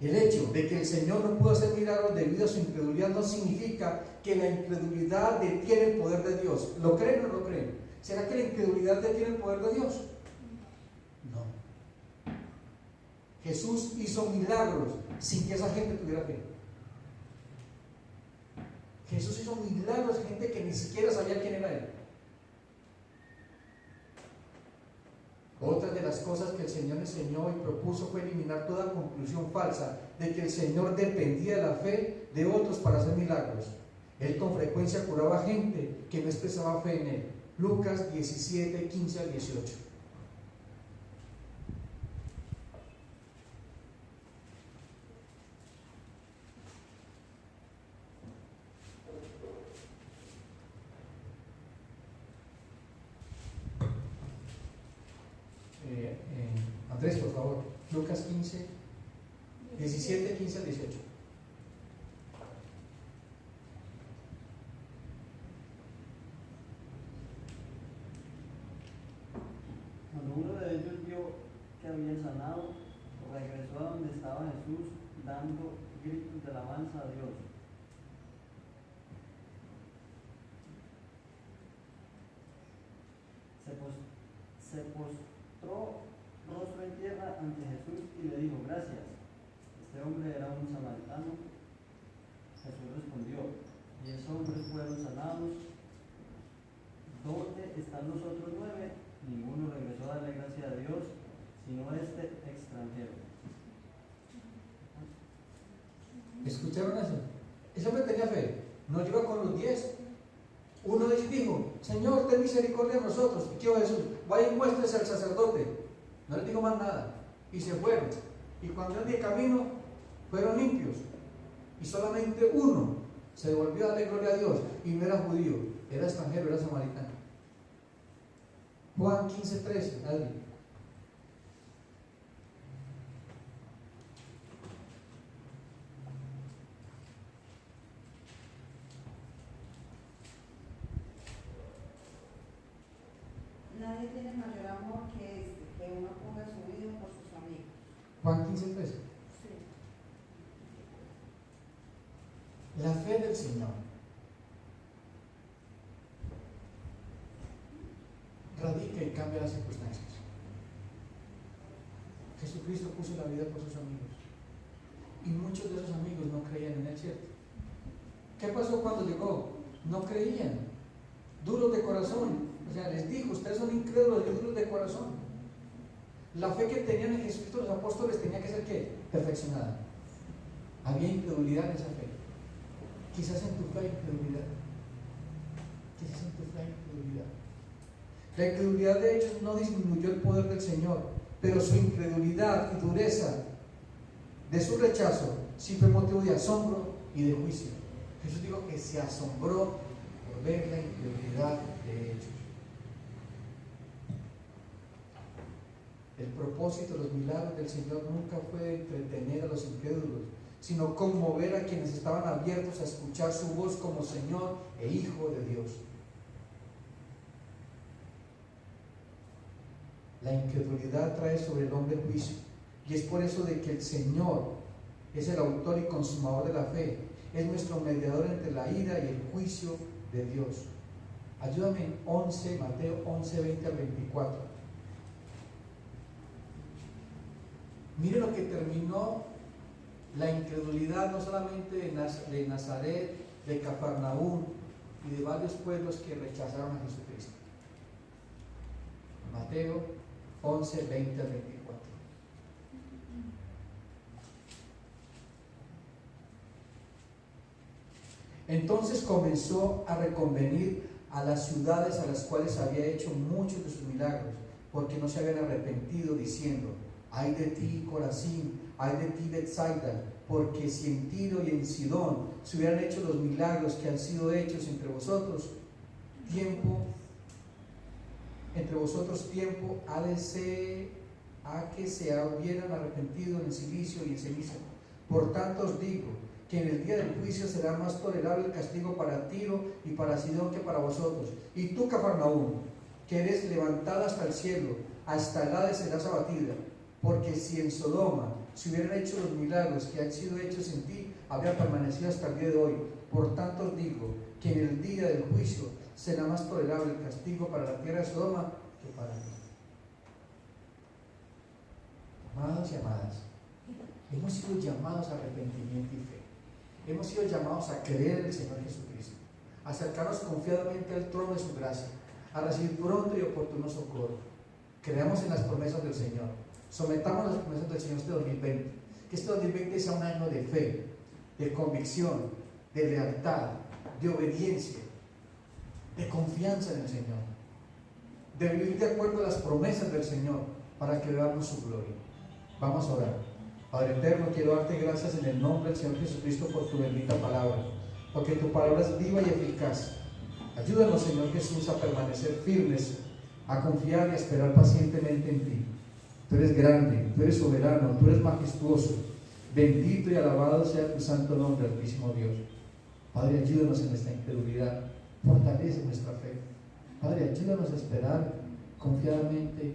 A: El hecho de que el Señor no pudo hacer milagros debido a su incredulidad no significa que la incredulidad detiene el poder de Dios. ¿Lo creen o no lo creen? ¿Será que la incredulidad detiene el poder de Dios? No. Jesús hizo milagros sin que esa gente tuviera fe. Jesús hizo milagros a gente que ni siquiera sabía quién era Él. Otra de las cosas que el Señor enseñó y propuso fue eliminar toda conclusión falsa de que el Señor dependía de la fe de otros para hacer milagros. Él con frecuencia curaba a gente que no expresaba fe en Él. Lucas 17, 15 al 18. Andrés, por favor, Lucas 15, 17, 15 al 18.
F: Cuando uno de ellos vio que había sanado, regresó a donde estaba Jesús, dando gritos de alabanza a Dios. Se postró rostro en tierra ante Jesús y le dijo: gracias. Este hombre era un samaritano. Jesús respondió: 10 hombres fueron sanados. ¿Dónde están los otros 9? Ninguno regresó a darle gracias a Dios, sino este extranjero.
A: ¿Escucharon eso? Ese hombre tenía fe, no iba con los 10. Uno de ellos dijo: Señor, ten misericordia de nosotros. ¿Y qué dijo Jesús? Vaya y muéstrese al sacerdote. No les dijo más nada. Y se fueron. Y cuando iban de camino, fueron limpios. Y solamente uno se devolvió a darle gloria a Dios. Y no era judío, era extranjero, era samaritano. Juan 15, 13. ¿Alguien?
G: Nadie tiene mayor amor que este, que uno ponga su vida por sus amigos.
A: Juan 15, 13.
G: Sí.
A: La fe del Señor radica y cambia las circunstancias. Jesucristo puso la vida por sus amigos. Y muchos de esos amigos no creían en Él, ¿cierto? ¿Qué pasó cuando llegó? No creían. Duros de corazón. O sea, les dijo: ustedes son incrédulos y duros de corazón. La fe que tenían en Jesucristo los apóstoles tenía que ser ¿qué? Perfeccionada. Había incredulidad en esa fe. Quizás en tu fe hay incredulidad. Quizás en tu fe hay incredulidad. La incredulidad de ellos no disminuyó el poder del Señor, pero su incredulidad y dureza de su rechazo sí fue motivo de asombro y de juicio. Jesús dijo que se asombró por ver la incredulidad de ellos. El propósito de los milagros del Señor nunca fue entretener a los incrédulos, sino conmover a quienes estaban abiertos a escuchar su voz como Señor e Hijo de Dios. La incredulidad trae sobre el hombre juicio, y es por eso de que el Señor es el autor y consumador de la fe, es nuestro mediador entre la ira y el juicio de Dios. Ayúdame en Mateo 11, 20 al 24. Mire lo que terminó la incredulidad no solamente de Nazaret, de Cafarnaúm y de varios pueblos que rechazaron a Jesucristo. Mateo 11, 20 al 24. Entonces comenzó a reconvenir a las ciudades a las cuales había hecho muchos de sus milagros, porque no se habían arrepentido, diciendo: ay de ti, Corazín, ay de ti, Betsaida, porque si en Tiro y en Sidón se hubieran hecho los milagros que han sido hechos entre vosotros, tiempo ha que se hubieran arrepentido en el silicio y en ceniza. Por tanto os digo que en el día del juicio será más tolerable el castigo para Tiro y para Sidón que para vosotros. Y tú, Cafarnaúm, que eres levantada hasta el cielo, hasta el Hades serás abatida. Porque si en Sodoma se hubieran hecho los milagros que han sido hechos en ti, habría permanecido hasta el día de hoy. Por tanto os digo que en el día del juicio será más tolerable el castigo para la tierra de Sodoma que para ti. Amados y amadas, hemos sido llamados a arrepentimiento y fe. Hemos sido llamados a creer en el Señor Jesucristo, a acercarnos confiadamente al trono de su gracia, a recibir pronto y oportuno socorro. Creamos en las promesas del Señor. Sometamos las promesas del Señor este 2020. Que este 2020 sea un año de fe, de convicción, de lealtad, de obediencia, de confianza en el Señor, de vivir de acuerdo a las promesas del Señor para que veamos su gloria. Vamos a orar. Padre eterno, quiero darte gracias en el nombre del Señor Jesucristo por tu bendita palabra, porque tu palabra es viva y eficaz. Ayúdanos, Señor Jesús, a permanecer firmes, a confiar y a esperar pacientemente en ti. Tú eres grande, tú eres soberano, tú eres majestuoso. Bendito y alabado sea tu santo nombre, altísimo Dios. Padre, ayúdanos en nuestra incredulidad, fortalece nuestra fe. Padre, ayúdanos a esperar confiadamente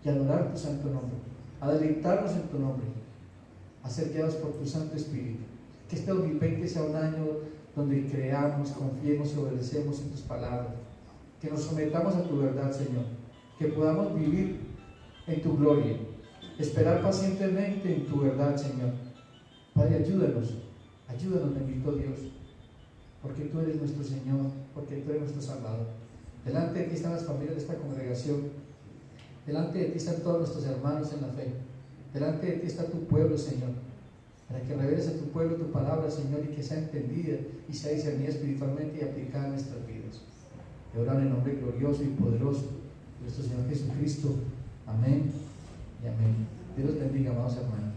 A: y a adorar tu santo nombre, a deleitarnos en tu nombre, a ser guiados por tu Santo Espíritu. Que este 2020 sea un año donde creamos, confiemos y obedecemos en tus palabras. Que nos sometamos a tu verdad, Señor. Que podamos vivir en tu gloria, esperar pacientemente en tu verdad, Señor. Padre, ayúdanos, bendito Dios, porque tú eres nuestro Señor, porque tú eres nuestro Salvador. Delante de ti están las familias de esta congregación, delante de ti están todos nuestros hermanos en la fe, delante de ti está tu pueblo, Señor, para que reveles a tu pueblo tu palabra, Señor, y que sea entendida y sea discernida espiritualmente y aplicada en nuestras vidas. Te oro en el nombre glorioso y poderoso de nuestro Señor Jesucristo. Amén y amén. Dios los bendiga, amados hermanos.